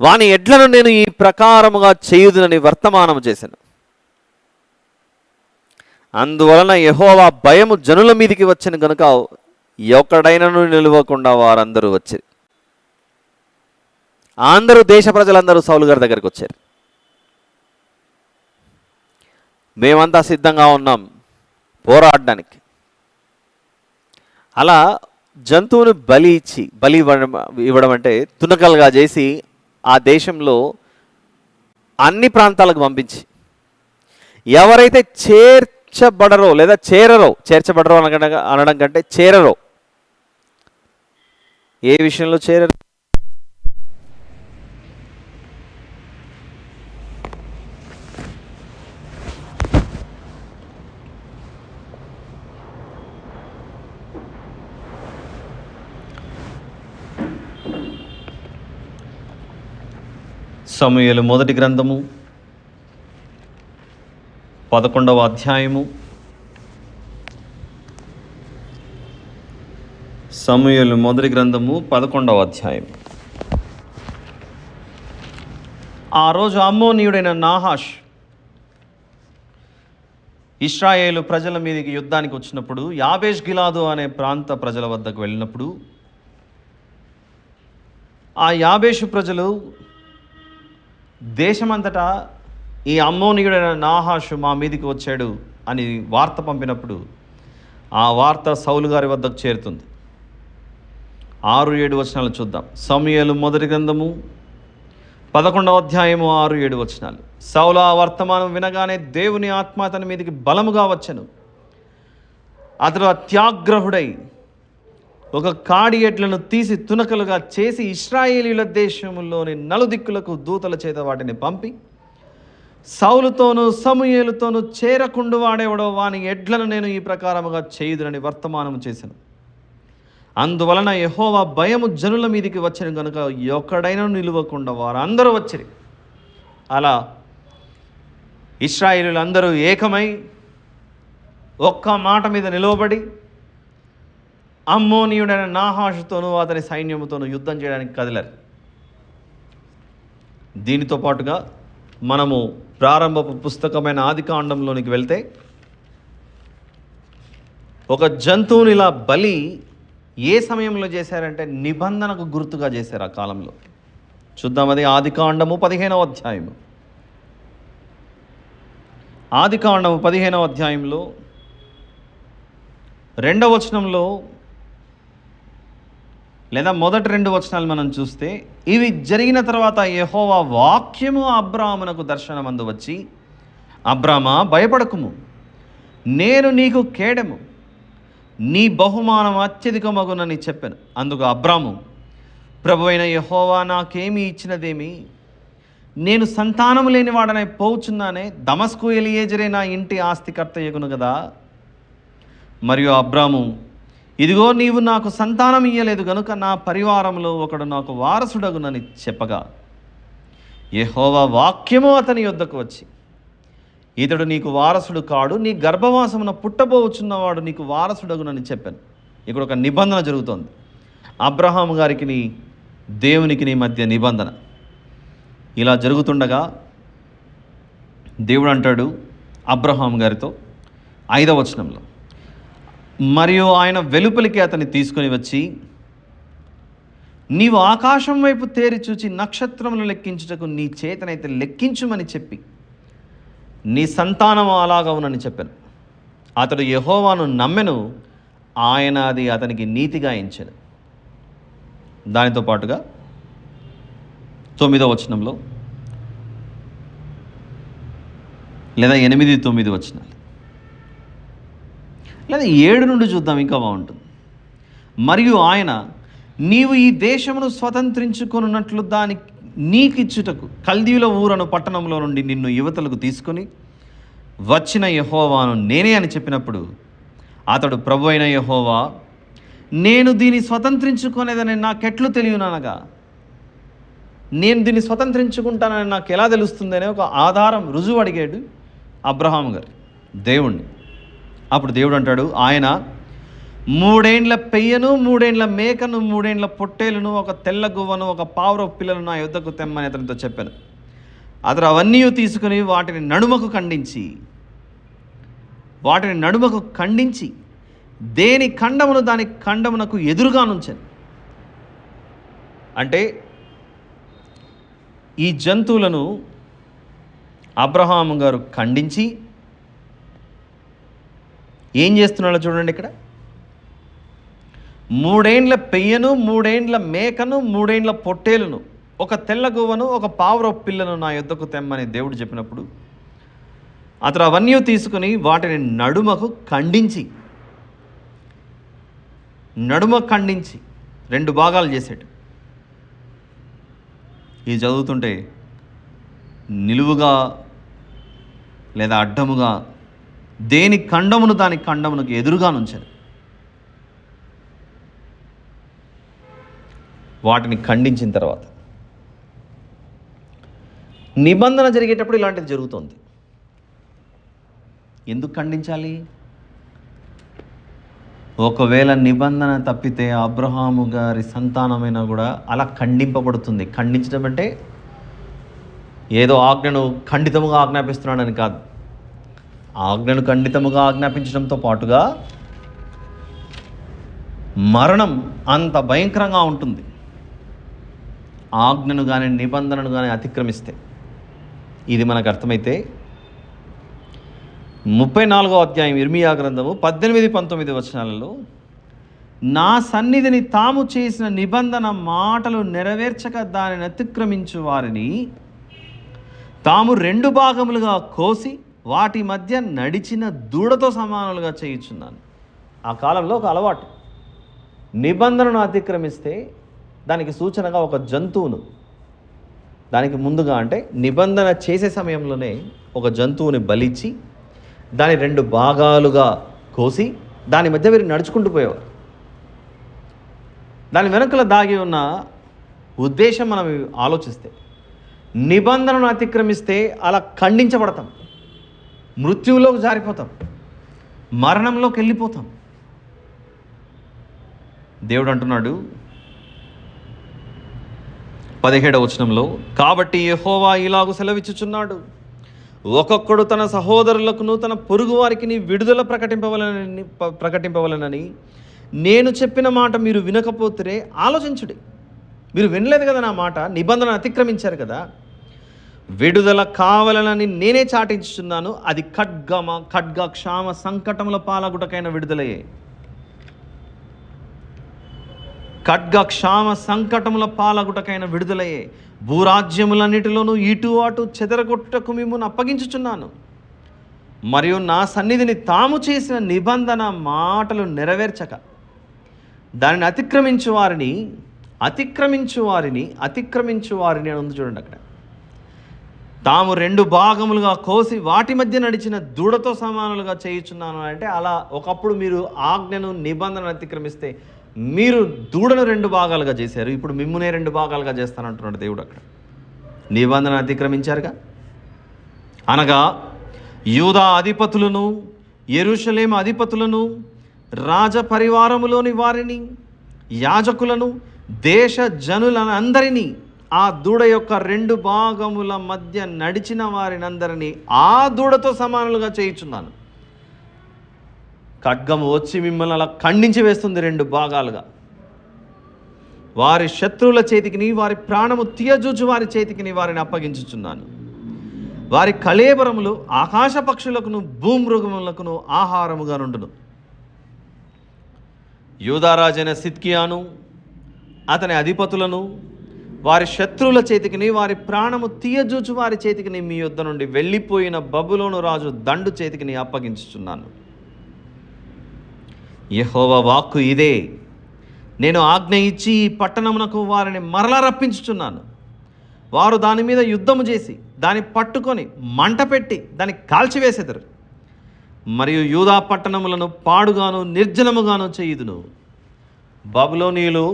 వాని ఎడ్లను నేను ఈ ప్రకారముగా చేయుదునని వర్తమానము చేశాను. అందువలన యెహోవా భయము జనుల మీదికి వచ్చిన గనుక ఒకడైనను నిలవకుండా వారందరూ వచ్చారు. అందరూ దేశ ప్రజలందరూ సౌలు గారి దగ్గరికి వచ్చారు. మేమంతా సిద్ధంగా ఉన్నాం పోరాడడానికి. అలా జంతువును బలి ఇవ్వడం అంటే తునకలుగా చేసి ఆ దేశంలో అన్ని ప్రాంతాలకు పంపించి ఎవరైతే చేర్చబడరో లేదా చేర్చబడరో అనడం కంటే చేరరో, ఏ విషయంలో చేరరు? సమూయేలు మొదటి గ్రంథము 11వ అధ్యాయము. సమూయేలు మొదటి గ్రంథము 11వ అధ్యాయం. ఆ రోజు అమ్మోనీయుడైన నాహాష్ ఇశ్రాయేలు ప్రజల మీదకి యుద్ధానికి వచ్చినప్పుడు యాబేష్ గిలాదు అనే ప్రాంత ప్రజల వద్దకు వెళ్ళినప్పుడు ఆ యాబేషు ప్రజలు దేశమంతటా ఈ అమ్మోనీయుడైన నాహాషు మా మీదికి వచ్చాడు అని వార్త పంపినప్పుడు ఆ వార్త సౌలు గారి వద్దకు చేరుతుంది. 6-7 వచనాలు చూద్దాం. సమూయేలు మొదటి గ్రంథము 11వ అధ్యాయము 6-7 వచనాలు. సౌలు ఆ వర్తమానం వినగానే దేవుని ఆత్మ అతని మీదికి బలముగా వచ్చెను. అతడు అత్యాగ్రహుడై ఒక కాడి ఎడ్లను తీసి తునకలుగా చేసి ఇశ్రాయేలీయుల దేశంలోని నలుదిక్కులకు దూతల చేత వాటిని పంపి సౌలుతోనూ సమూయేలుతోనూ చేరకుండు వాడేవాడో వాని ఎడ్లను నేను ఈ ప్రకారముగా చేయుదునని వర్తమానము చేశాను. అందువలన యెహోవా భయము జనుల మీదికి వచ్చిన కనుక ఒక్కడైనా నిలువకుండా వారందరూ వచ్చిరి. అలా ఇశ్రాయేలీయులందరూ ఏకమై ఒక్క మాట మీద నిలవబడి అమ్మోనీయుడైన నాహాషుతోనూ అతని సైన్యముతోనూ యుద్ధం చేయడానికి కదిలారు. దీనితో పాటుగా మనము ప్రారంభపు పుస్తకమైన ఆదికాండంలోనికి వెళ్తే ఒక జంతువుని ఇలా బలి ఏ సమయంలో చేశారంటే నిబంధనకు గుర్తుగా చేశారు ఆ కాలంలో. చూద్దాం, అది ఆదికాండము 15వ అధ్యాయము. ఆదికాండము 15వ అధ్యాయంలో 2వ వచనంలో లేదా మొదటి 2 వచనాలు మనం చూస్తే, ఇవి జరిగిన తర్వాత యెహోవా వాక్యము అబ్రామునకు దర్శనమందు వచ్చి, అబ్రామా భయపడకుము, నేను నీకు కేడము, నీ బహుమానం అత్యధికమగునని చెప్పాను. అందుకు అబ్రాము, ప్రభువైన యెహోవా నాకేమీ ఇచ్చినదేమి? నేను సంతానము లేనివాడనై పోవుచున్నానే. దమస్కు ఎలియేజరే నా ఇంటి ఆస్తికర్తయ్యగును కదా. మరియు అబ్రాము, ఇదిగో నీవు నాకు సంతానం ఇయ్యలేదు గనుక నా పరివారంలో ఒకడు నాకు వారసుడగునని చెప్పగా యెహోవా వాక్యము అతని యొద్దకు వచ్చి, ఇతడు నీకు వారసుడు కాడు, నీ గర్భవాసమున పుట్టబోచున్నవాడు నీకు వారసుడగునని చెప్పాను. ఇక్కడ ఒక నిబంధన జరుగుతోంది. అబ్రహాము గారికి దేవునికి మధ్య నిబంధన. ఇలా జరుగుతుండగా దేవుడు అంటాడు అబ్రహాము గారితో 5వ వచనంలో, మరియు ఆయన వెలుపలికి అతన్ని తీసుకొని వచ్చి, నీవు ఆకాశం వైపు తేరి చూచి నక్షత్రములు లెక్కించుటకు నీ చేతనైతే లెక్కించుమని చెప్పి నీ సంతానం అలాగవునని చెప్పాను. అతడు యెహోవాను నమ్మెను, ఆయన అది అతనికి నీతిగా ఎంచెను. దానితో పాటుగా 9వ వచనంలో లేదా 8-9 వచనాలు లేదా 7 నుండి చూద్దాం, ఇంకా బాగుంటుంది. మరియు ఆయన, నీవు ఈ దేశమును స్వతంత్రించుకొనున్నట్లు దాని నీకిచ్చుటకు కల్దీయుల ఊరను పట్టణంలో నుండి నిన్ను యువతలకు తీసుకొని వచ్చిన యెహోవాను నేనే అని చెప్పినప్పుడు అతడు, ప్రభు అయిన యెహోవా, నేను దీన్ని స్వతంత్రించుకునేదని నాకెట్లు తెలియననగా, నేను దీన్ని స్వతంత్రించుకుంటానని నాకు ఎలా తెలుస్తుంది అనే ఒక ఆధారం, రుజువు అడిగాడు అబ్రహాము గారు దేవుణ్ణి. అప్పుడు దేవుడు అంటాడు, ఆయన, 3 ఏండ్ల పెయ్యను, 3 ఏండ్ల మేకను, 3 ఏండ్ల పొట్టేలును, ఒక తెల్ల గువ్వను, ఒక పావురపు పిల్లను నా యుద్ధకు తెమ్మని అతనితో చెప్పాను. అతడు అవన్నీ తీసుకుని వాటిని నడుమకు ఖండించి దేని ఖండమును దాని ఖండమునకు ఎదురుగా నుంచాను. అంటే ఈ జంతువులను అబ్రహాము గారు ఖండించి ఏం చేస్తున్నాడో చూడండి. ఇక్కడ 3 ఏండ్ల పెయ్యను, 3 ఏండ్ల మేకను, 3 ఏండ్ల పొట్టేలును, ఒక తెల్ల గువ్వను, ఒక పావురపు పిల్లను నా యుద్ధకు తెమ్మని దేవుడు చెప్పినప్పుడు అతడు అవన్నీ తీసుకుని వాటిని నడుమకు ఖండించి 2 భాగాలు చేసాడు. ఇది చదువుతుంటే నిలువుగా లేదా అడ్డముగా దేని ఖండమును దాని ఖండమునకు ఎదురుగా నుంచాడు. వాటిని ఖండించిన తర్వాత నిబంధన జరిగేటప్పుడు ఇలాంటిది జరుగుతుంది. ఎందుకు ఖండించాలి? ఒకవేళ నిబంధన తప్పితే అబ్రహాము గారి సంతానమైనా కూడా అలా ఖండింపబడుతుంది. ఖండించడం అంటే ఏదో ఆజ్ఞను ఖండితముగా ఆజ్ఞాపిస్తున్నాడని కాదు. ఆజ్ఞను ఖండితముగా ఆజ్ఞాపించడంతో పాటుగా మరణం అంత భయంకరంగా ఉంటుంది ఆజ్ఞను కానీ నిబంధనను కానీ అతిక్రమిస్తే. ఇది మనకు అర్థమైతే 34వ అధ్యాయం ఇర్మియా గ్రంథము 18-19 వచనాలలో నా సన్నిధిని తాము చేసిన నిబంధన మాటలు నెరవేర్చక దానిని అతిక్రమించు వారిని తాము 2 భాగములుగా కోసి వాటి మధ్య నడిచిన దూడతో సమానులుగా చేయుచున్నాను. ఆ కాలంలో ఒక అలవాటు, నిబంధనను అతిక్రమిస్తే దానికి సూచనగా ఒక జంతువును, దానికి ముందుగా అంటే నిబంధన చేసే సమయంలోనే ఒక జంతువుని బలిచ్చి దాని 2 భాగాలుగా కోసి దాని మధ్య వీరు నడుచుకుంటూ పోయేవారు. దాని వెనుకల దాగి ఉన్న ఉద్దేశం మనం ఆలోచిస్తే, నిబంధనను అతిక్రమిస్తే అలా ఖండించబడతాం, మృత్యువులోకి జారిపోతాం, మరణంలోకి వెళ్ళిపోతాం. దేవుడు అంటున్నాడు 17వ వచనంలో, కాబట్టి యెహోవా ఇలాగు సెలవిచ్చుచున్నాడు, ఒక్కొక్కడు తన సహోదరులకును తన పొరుగు వారికి విడుదల ప్రకటింపవలనని నేను చెప్పిన మాట మీరు వినకపోతే ఆలోచించుడి. మీరు వినలేదు కదా నా మాట, నిబంధన అతిక్రమించారు కదా, విడుదల కావాలనని నేనే చాటించుచున్నాను. అది ఖడ్గ క్షామ సంకటముల పాలగుటకైన విడుదలయే. ఖడ్గ క్షామ సంకటముల పాలగుటకైన విడుదలయే. భూరాజ్యములన్నిటిలోనూ ఇటు అటు చెదరగొట్టుటకు మిమ్మును అప్పగించుచున్నాను. మరియు నా సన్నిధిని తాము చేసిన నిబంధన మాటలు నెరవేర్చక దానిని అతిక్రమించు వారిని అని ఉంది చూడండి. అక్కడ తాము 2 భాగములుగా కోసి వాటి మధ్య నడిచిన దూడతో సమానులుగా చేయుచున్నాను అంటే, అలా ఒకప్పుడు మీరు ఆజ్ఞను నిబంధనను అతిక్రమిస్తే మీరు దూడను 2 భాగాలుగా చేశారు, ఇప్పుడు మిమ్మునే 2 భాగాలుగా చేస్తానంటున్నాడు దేవుడు. అక్కడ నిబంధన అతిక్రమించారుగా, అనగా యూదా అధిపతులను, యెరూషలేము అధిపతులను, రాజ పరివారములోని వారిని, యాజకులను, దేశ జనులను అందరినీ, ఆ దూడ యొక్క 2 భాగముల మధ్య నడిచిన వారినందరినీ ఆ దూడతో సమానులుగా చేయుచున్నాను. ఖడ్గము వచ్చి మిమ్మల్ని అలా ఖండించి వేస్తుంది 2 భాగాలుగా. వారి శత్రువుల చేతికిని, వారి ప్రాణము తీయజూచు వారి చేతికిని వారిని అప్పగించుచున్నాను. వారి కళేబరములు ఆకాశ పక్షులకును భూమృగములకును ఆహారముగా నుండును. యూదారాజైన సిద్కియాను అతని అధిపతులను వారి శత్రువుల చేతికిని, వారి ప్రాణము తీయజూచు వారి చేతికిని మీ యొద్ద నుండి వెళ్ళిపోయిన బబులోను రాజు దండు చేతికిని అప్పగించుచున్నాను. యెహోవా వాక్కు ఇదే, నేను ఆజ్ఞ ఇచ్చి ఈ పట్టణమునకు వారిని మరలా రప్పించుచున్నాను. వారు దాని మీద యుద్ధము చేసి దాన్ని పట్టుకొని మంట పెట్టి దాన్ని కాల్చివేసెదరు. మరియు యూదా పట్టణములను పాడుగాను నిర్జనముగాను చేయుదును. బబులోనీయులు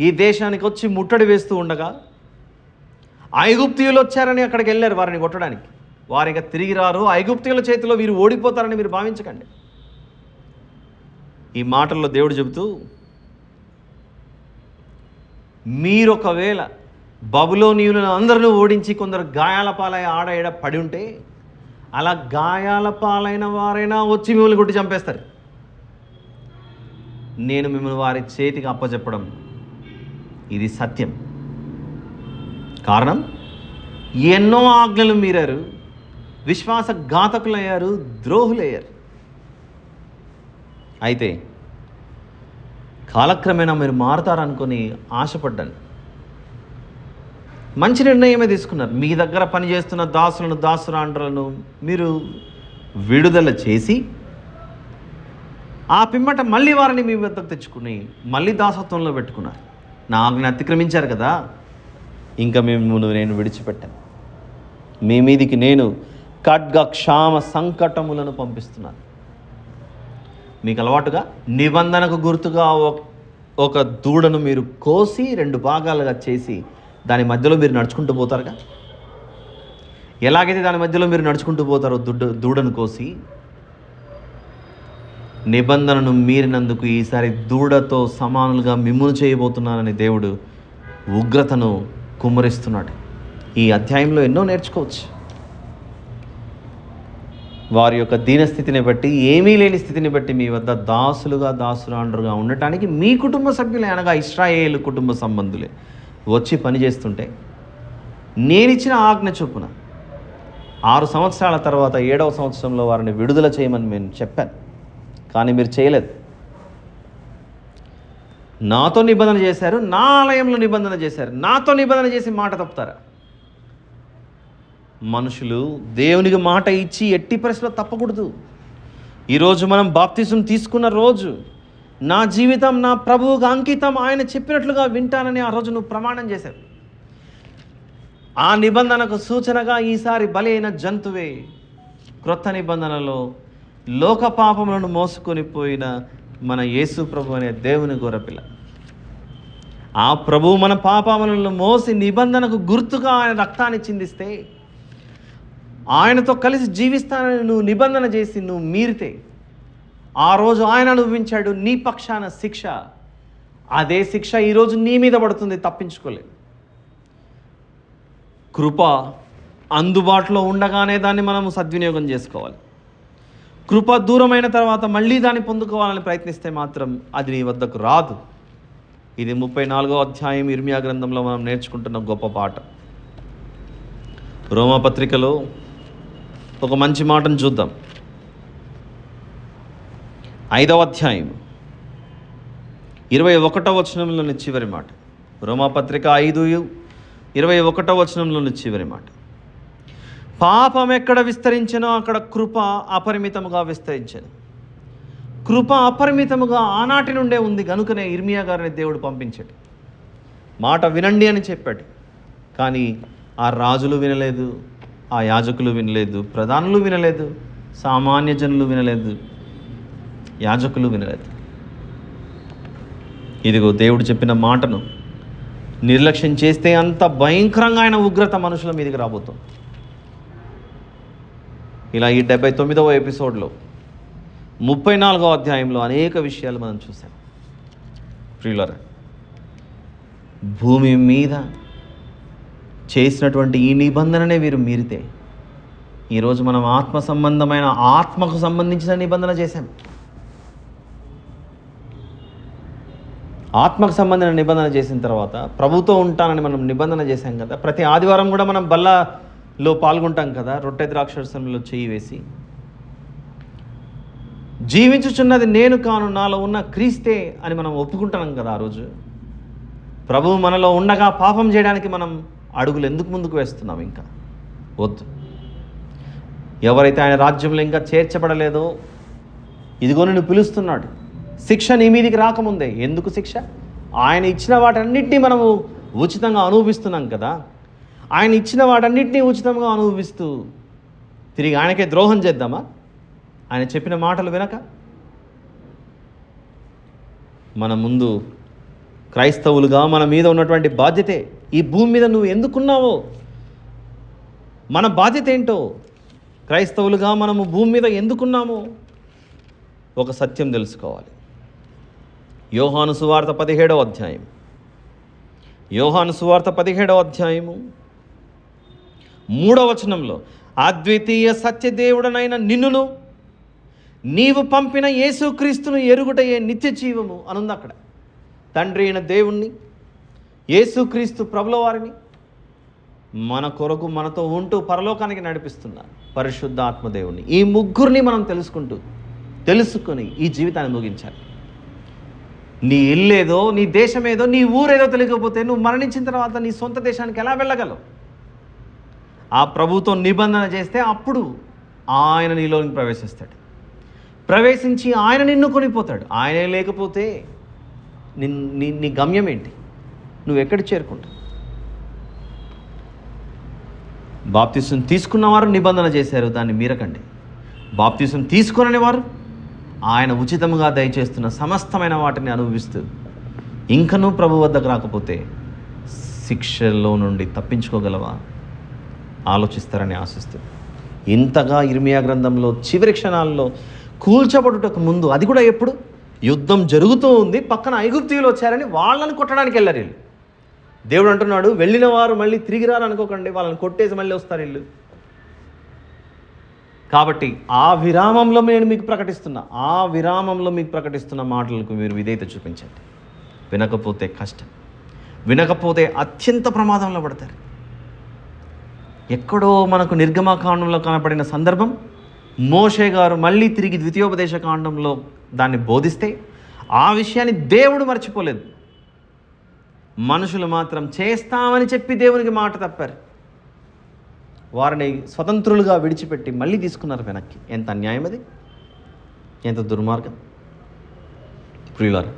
ఈ దేశానికి వచ్చి ముట్టడి వేస్తూ ఉండగా ఐగుప్తీయులు వచ్చారని అక్కడికి వెళ్ళారు వారిని కొట్టడానికి. వారిగా తిరిగి రారు, ఐగుప్తీయుల చేతిలో వీరు ఓడిపోతారని మీరు భావించకండి. ఈ మాటల్లో దేవుడు చెబుతూ, మీరు ఒకవేళ బబులోనీయులను అందరిని ఓడించి కొందరు గాయాల పాలై ఆడ ఈడ పడి ఉంటే, అలా గాయాల పాలైన వారైనా వచ్చి మిమ్మల్ని కొట్టి చంపేస్తారు. నేను మిమ్మల్ని వారి చేతికి అప్పచెప్పడం ఇది సత్యం. కారణం, ఎన్నో ఆజ్ఞలు మీరారు, విశ్వాసఘాతకులయ్యారు, ద్రోహులయ్యారు. అయితే కాలక్రమేణా మీరు మారుతారనుకొని ఆశపడ్డాను. మంచి నిర్ణయమే తీసుకున్నారు. మీ దగ్గర పనిచేస్తున్న దాసులను, దాసురాండ్రులను మీరు విడుదల చేసి ఆ పిమ్మట మళ్ళీ వారిని మీ వద్దకు తెచ్చుకుని మళ్ళీ దాసత్వంలో పెట్టుకున్నారు. నా ఆజ్ఞ అతిక్రమించారు కదా, ఇంకా మిమ్మల్ని నేను విడిచిపెట్టాను. మీ మీదికి నేను ఖడ్గ క్షామ సంకటములను పంపిస్తున్నాను. మీకు అలవాటుగా నిబంధనకు గుర్తుగా ఒక దూడను మీరు కోసి 2 భాగాలుగా చేసి దాని మధ్యలో మీరు నడుచుకుంటూ పోతారుగా. ఎలాగైతే దాని మధ్యలో మీరు నడుచుకుంటూ పోతారో దూడను కోసి, నిబంధనను మీరినందుకు ఈసారి దూడతో సమానులుగా మిమ్మును చేయబోతున్నానని దేవుడు ఉగ్రతను కుమ్మరిస్తున్నాడు. ఈ అధ్యాయంలో ఎన్నో నేర్చుకోవచ్చు. వారి యొక్క దీనస్థితిని బట్టి, ఏమీ లేని స్థితిని బట్టి మీ వద్ద దాసులుగా, దాసురాండ్రుగా ఉండటానికి మీ కుటుంబ సభ్యులే, అనగా ఇశ్రాయేలు కుటుంబ సంబంధులే వచ్చి పనిచేస్తుంటే, నేనిచ్చిన ఆజ్ఞ చొప్పున 6 సంవత్సరాల తర్వాత 7వ సంవత్సరంలో వారిని విడుదల చేయమని నేను చెప్పాను. కానీ మీరు చేయలేదు. నాతో నిబంధన చేశారు, నా ఆలయంలో నిబంధన చేశారు. నాతో నిబంధన చేసి మాట తప్పుతారా? మనుషులు దేవునికి మాట ఇచ్చి ఎట్టి పరిస్థితుల్లో తప్పకూడదు. ఈరోజు మనం బాప్తిజం తీసుకున్న రోజు, నా జీవితం నా ప్రభువుకు అంకితం, ఆయన చెప్పినట్లుగా వింటానని ఆ రోజు నువ్వు ప్రమాణం చేశావు. ఆ నిబంధనకు సూచనగా ఈసారి బలి అయిన జంతువే క్రొత్త నిబంధనలో లోక పాపములను మోసుకొని పోయిన మన యేసు ప్రభు అనే దేవుని గొర్రెపిల్ల. ఆ ప్రభువు మన పాపములను మోసి నిబంధనకు గుర్తుగా ఆయన రక్తాన్ని చిందిస్తే, ఆయనతో కలిసి జీవిస్తానని నువ్వు నిబంధన చేసి నువ్వు మీరితే, ఆ రోజు ఆయన అనుభవించాడు నీ పక్షాన శిక్ష. అదే శిక్ష ఈరోజు నీ మీద పడుతుంది, తప్పించుకోలేదు. కృప అందుబాటులో ఉండగానే దాన్ని మనము సద్వినియోగం చేసుకోవాలి. కృప దూరమైన తర్వాత మళ్ళీ దాన్ని పొందుకోవాలని ప్రయత్నిస్తే మాత్రం అది నీ వద్దకు రాదు. ఇది 34వ అధ్యాయం ఇర్మియా గ్రంథంలో మనం నేర్చుకుంటున్న గొప్ప పాట. రోమాపత్రికలో ఒక మంచి మాటను చూద్దాం. 5వ అధ్యాయం 21వ వచనంలోని చివరి మాట. రోమాపత్రిక 5:21వ వచనంలోని చివరి మాట. పాపం ఎక్కడ విస్తరించెనో అక్కడ కృప అపరిమితముగా విస్తరించెను. కృప అపరిమితముగా ఆనాటి నుండే ఉంది కనుకనే ఇర్మియా గారిని దేవుడు పంపించాడు. మాట వినండి అని చెప్పాడు. కానీ ఆ రాజులు వినలేదు, ఆ యాజకులు వినలేదు, ప్రధానులు వినలేదు, సామాన్య జనులు వినలేదు, యాజకులు వినలేదు. ఇదిగో దేవుడు చెప్పిన మాటను నిర్లక్ష్యం చేస్తే అంత భయంకరంగా ఆయన ఉగ్రత మనుషుల మీదకి రాబోతుంది. ఇలా ఈ 79వ ఎపిసోడ్లో 34వ అధ్యాయంలో అనేక విషయాలు మనం చూసాం. ప్రియులారా, భూమి మీద చేసినటువంటి ఈ నిబంధననే వీరు మీరితే, ఈరోజు మనం ఆత్మకు సంబంధించిన నిబంధన చేశాం. ఆత్మకు సంబంధించిన నిబంధన చేసిన తర్వాత ప్రభుతో ఉంటానని మనం నిబంధన చేశాం కదా. ప్రతి ఆదివారం కూడా మనం బల్లలో పాల్గొంటాం కదా, రొట్టె ద్రాక్షరసంలో చేయి వేసి. జీవించుచున్నది నేను కాను, నాలో ఉన్న క్రీస్తే అని మనం ఒప్పుకుంటున్నాం కదా. ఆ రోజు ప్రభువు మనలో ఉండగా పాపం చేయడానికి మనం అడుగులు ఎందుకు ముందుకు వేస్తున్నాం? ఇంకా వద్దు. ఎవరైతే ఆయన రాజ్యంలో ఇంకా చేర్చబడలేదో, ఇదిగో నిన్ను పిలుస్తున్నాడు. శిక్ష నీ మీదికి రాకముందే. ఎందుకు శిక్ష? ఆయన ఇచ్చిన వాటన్నిటినీ మనము ఉచితంగా అనుభవిస్తున్నాం కదా. ఆయన ఇచ్చిన వాటన్నిటినీ ఉచితంగా అనుభవిస్తూ తిరిగి ఆయనకే ద్రోహం చేద్దామా? ఆయన చెప్పిన మాటలు వినక? మన ముందు క్రైస్తవులుగా మన మీద ఉన్నటువంటి బాధ్యతే, ఈ భూమి మీద నువ్వు ఎందుకున్నావో మన బాధ్యత ఏంటో, క్రైస్తవులుగా మనము భూమి మీద ఎందుకున్నామో ఒక సత్యం తెలుసుకోవాలి. యోహాను సువార్త 17వ అధ్యాయం. యోహాను సువార్త 17వ అధ్యాయము 3వ వచనంలో, అద్వితీయ సత్యదేవుడనైన నిన్నును నీవు పంపిన యేసుక్రీస్తును ఎరుగుటయే నిత్య జీవము అనుంది. అక్కడ తండ్రి అయిన దేవుణ్ణి, యేసుక్రీస్తు ప్రభుల వారిని మన కొరకు మనతో ఉంటూ పరలోకానికి నడిపిస్తున్నారు పరిశుద్ధ ఆత్మదేవుణ్ణి. ఈ ముగ్గురిని మనం తెలుసుకొని ఈ జీవితాన్ని ముగించాలి. నీ ఇల్లేదో, నీ దేశమేదో, నీ ఊరేదో తెలియకపోతే నువ్వు మరణించిన తర్వాత నీ సొంత దేశానికి ఎలా వెళ్ళగలవు? ఆ ప్రభుతో నిబంధన చేస్తే అప్పుడు ఆయన నీలోకి ప్రవేశిస్తాడు. ప్రవేశించి ఆయన నిన్ను కొనిపోతాడు. ఆయనే లేకపోతే నీ గమ్యం ఏంటి? నువ్వు ఎక్కడికి చేరుకుంటావు? బాప్తిసం తీసుకున్నవారు నిబంధన చేశారు, దాన్ని మీరకండి. బాప్తిసం తీసుకునని వారు ఆయన ఉచితంగా దయచేస్తున్న సమస్తమైన వాటిని అనుభవిస్తూ ఇంకనూ ప్రభు వద్దకు రాకపోతే శిక్షలో నుండి తప్పించుకోగలవా? ఆలోచిస్తారని ఆశిస్తూ, ఇంతగా ఇర్మియా గ్రంథంలో చివరి క్షణాల్లో కూల్చబడుటకు ముందు, అది కూడా ఎప్పుడు? యుద్ధం జరుగుతూ ఉంది, పక్కన ఐగుప్తీయులు వచ్చారని వాళ్ళని కొట్టడానికి వెళ్ళారు వీళ్ళు. దేవుడు అంటున్నాడు, వెళ్ళిన వారు మళ్ళీ తిరిగి రారనుకోకండి, వాళ్ళని కొట్టేసి మళ్ళీ వస్తారు వీళ్ళు. కాబట్టి ఆ విరామంలో నేను మీకు ప్రకటిస్తున్న మాటలకు మీరు విధేయత చూపించండి. వినకపోతే కష్టం, వినకపోతే అత్యంత ప్రమాదంలో పడతారు. ఎక్కడో మనకు నిర్గమకాండంలో కనపడిన సందర్భం, మోషే గారు మళ్ళీ తిరిగి ద్వితీయోపదేశ కాండంలో దాన్ని బోధిస్తే ఆ విషయాన్ని దేవుడు మర్చిపోలేదు. మనుషులు మాత్రం చేస్తామని చెప్పి దేవునికి మాట తప్పారు. వారిని స్వతంత్రులుగా విడిచిపెట్టి మళ్ళీ తీసుకున్నారు వెనక్కి. ఎంత అన్యాయం అది! ఎంత దుర్మార్గం! ప్రియులారా,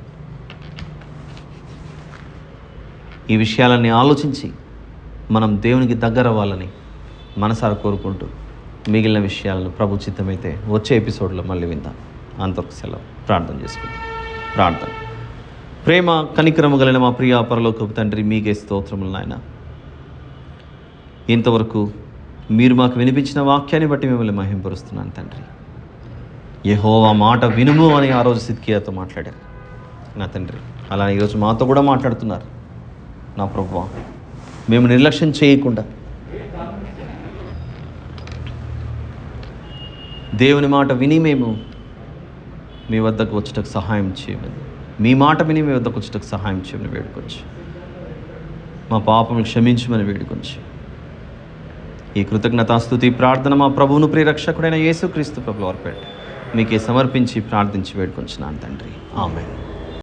ఈ విషయాలన్నీ ఆలోచించి మనం దేవునికి దగ్గర అవ్వాలని మనసారా కోరుకుంటూ, మిగిలిన విషయాలను ప్రభు చిత్తమైతే వచ్చే ఎపిసోడ్లో మళ్ళీ విందాం. అంతకు సెలవు. ప్రార్థన చేసుకుందాం. ప్రార్థన. ప్రేమ కనికరము కలిగిన మా ప్రియ పరలోకపు తండ్రి, మీకే స్తోత్రములు నాయన. ఇంతవరకు మీరు మాకు వినిపించిన వాక్యాన్ని బట్టి మిమ్మల్ని మహింపరుస్తున్నాను తండ్రి. యెహోవా మాట వినుము అని ఆ రోజు సిద్కియాతో మాట్లాడారు నా తండ్రి. అలా ఈరోజు మాతో కూడా మాట్లాడుతున్నారు నా ప్రభువా. మేము నిర్లక్ష్యం చేయకుండా దేవుని మాట విని మేము మీ వద్దకు వచ్చుటకు సహాయం చేయమని, మీ మాట విని మీ వద్దకు వచ్చుటకు సహాయం చేయమని వేడుకొచ్చు. మా పాపములు క్షమించమని వేడుకొచ్చు. ఈ కృతజ్ఞతాస్తుతి ప్రార్థన మా ప్రభువును ప్రియరక్షకుడైన యేసుక్రీస్తు ప్రభువు వారి పేరిట మీకే సమర్పించి ప్రార్థించి వేడుకొంచున్నాను తండ్రి. ఆమేన్.